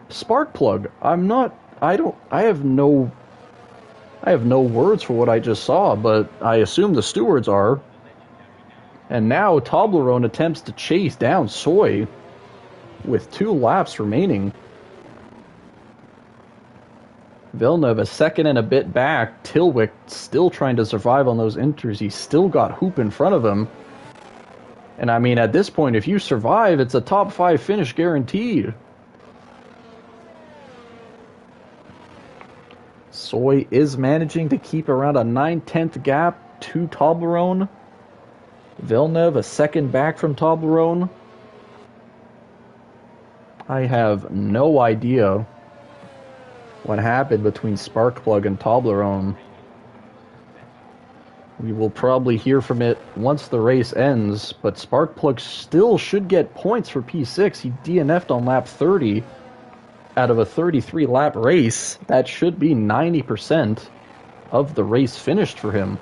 Sparkplug. I have no words for what I just saw, but I assume the stewards are. And now Toblerone attempts to chase down Soy with 2 laps remaining. Villeneuve a second and a bit back. Tilwick still trying to survive on those inters. He's still got Hoop in front of him. And I mean, at this point, if you survive, it's a top 5 finish guaranteed. Soy is managing to keep around a 9/10 gap to Toblerone. Villeneuve a second back from Toblerone. I have no idea what happened between Sparkplug and Toblerone. We will probably hear from it once the race ends, but Sparkplug still should get points for P6. He DNF'd on lap 30 out of a 33-lap race. That should be 90% of the race finished for him.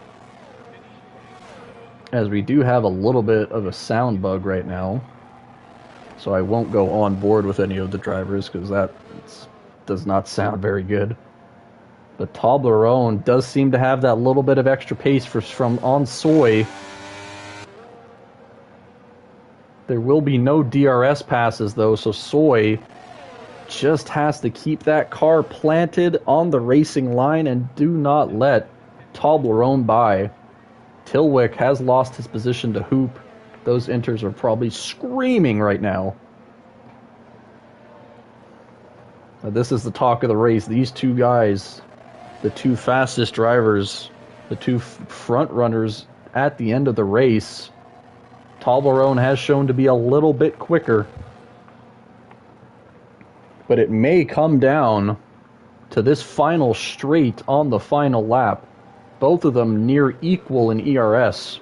As we do have a little bit of a sound bug right now, so I won't go on board with any of the drivers because that does not sound very good. But Toblerone does seem to have that little bit of extra pace from on Soy. There will be no DRS passes though, so Soy just has to keep that car planted on the racing line and do not let Toblerone by. Tilwick has lost his position to Hoop. Those inters are probably screaming right now. This is the talk of the race. These two guys, the 2 fastest drivers, the 2 front runners at the end of the race. Toblerone has shown to be a little bit quicker, but it may come down to this final straight on the final lap. Both of them near equal in ERS.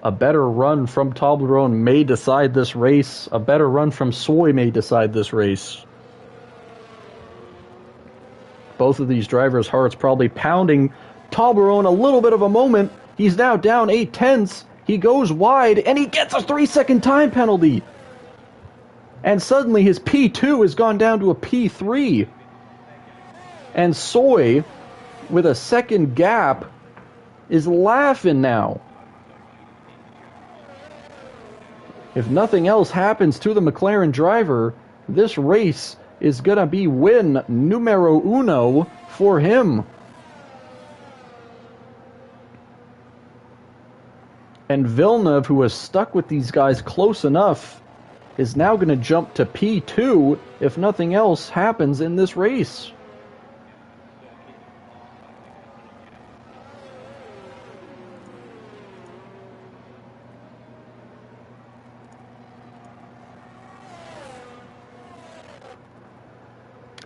A better run from Toblerone may decide this race. A better run from Soy may decide this race. Both of these drivers' hearts probably pounding. Toblerone a little bit of a moment. He's now down 8/10. He goes wide, and he gets a 3-second time penalty. And suddenly his P2 has gone down to a P3. And Soy, with a second gap, is laughing now. If nothing else happens to the McLaren driver, this race is gonna be win numero uno for him. And Villeneuve, who has stuck with these guys close enough, is now gonna jump to P2 if nothing else happens in this race.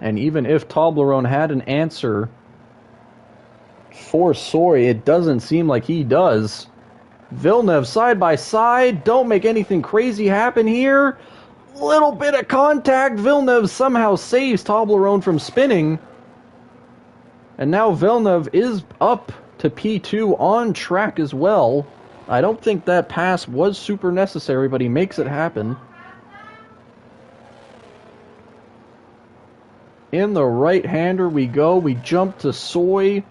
And even if Toblerone had an answer for Soy, it doesn't seem like he does. Villeneuve side by side. Don't make anything crazy happen here. Little bit of contact. Villeneuve somehow saves Toblerone from spinning. And now Villeneuve is up to P2 on track as well. I don't think that pass was super necessary, but he makes it happen. In the right-hander we go. We jump to Soy.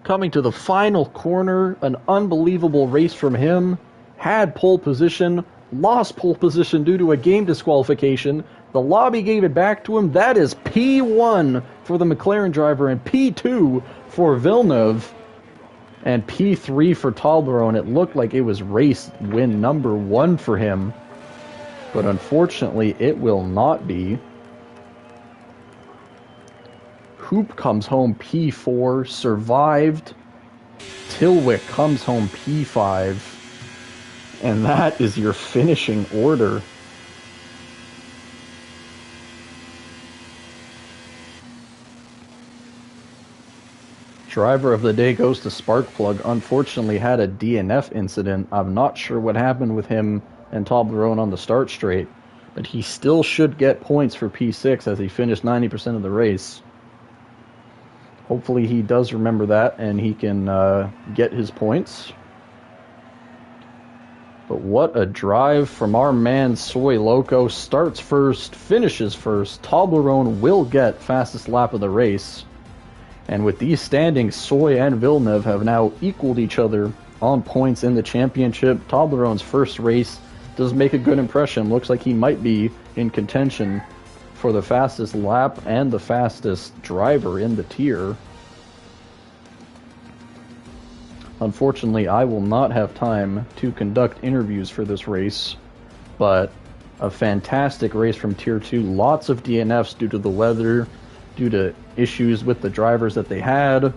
Coming to the final corner. An unbelievable race from him. Had pole position. lost pole position due to a game disqualification. The lobby gave it back to him. That is P1 for the McLaren driver and P2 for Villeneuve and P3 for Toblerone. It looked like it was race win number 1 for him, but unfortunately it will not be. Hoop comes home P4, survived. Tilwick comes home P5. And that is your finishing order. Driver of the day goes to Sparkplug. Unfortunately had a DNF incident. I'm not sure what happened with him and Toblerone on the start straight, but he still should get points for P6 as he finished 90% of the race. Hopefully he does remember that and he can get his points. But what a drive from our man Soy Loco. Starts first, finishes first. Toblerone will get fastest lap of the race. And with these standings, Soy and Villeneuve have now equaled each other on points in the championship. Toblerone's first race does make a good impression. Looks like he might be in contention for the fastest lap and the fastest driver in the tier. Unfortunately, I will not have time to conduct interviews for this race, but a fantastic race from Tier 2. Lots of DNFs due to the weather, due to issues with the drivers that they had.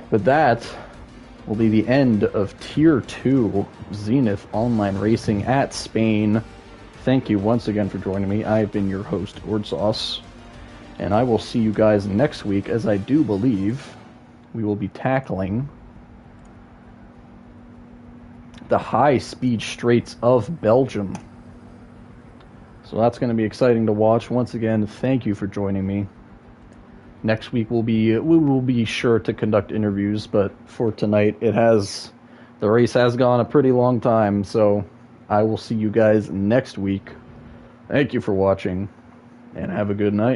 But that will be the end of Tier 2 Zenith Online Racing at Spain. Thank you once again for joining me. I've been your host, Ordsauce, and I will see you guys next week, as I do believe we will be tackling the high-speed straights of Belgium. So that's going to be exciting to watch. Once again, thank you for joining me. Next week we will be sure to conduct interviews, but for tonight the race has gone a pretty long time, so I will see you guys next week. Thank you for watching, and have a good night.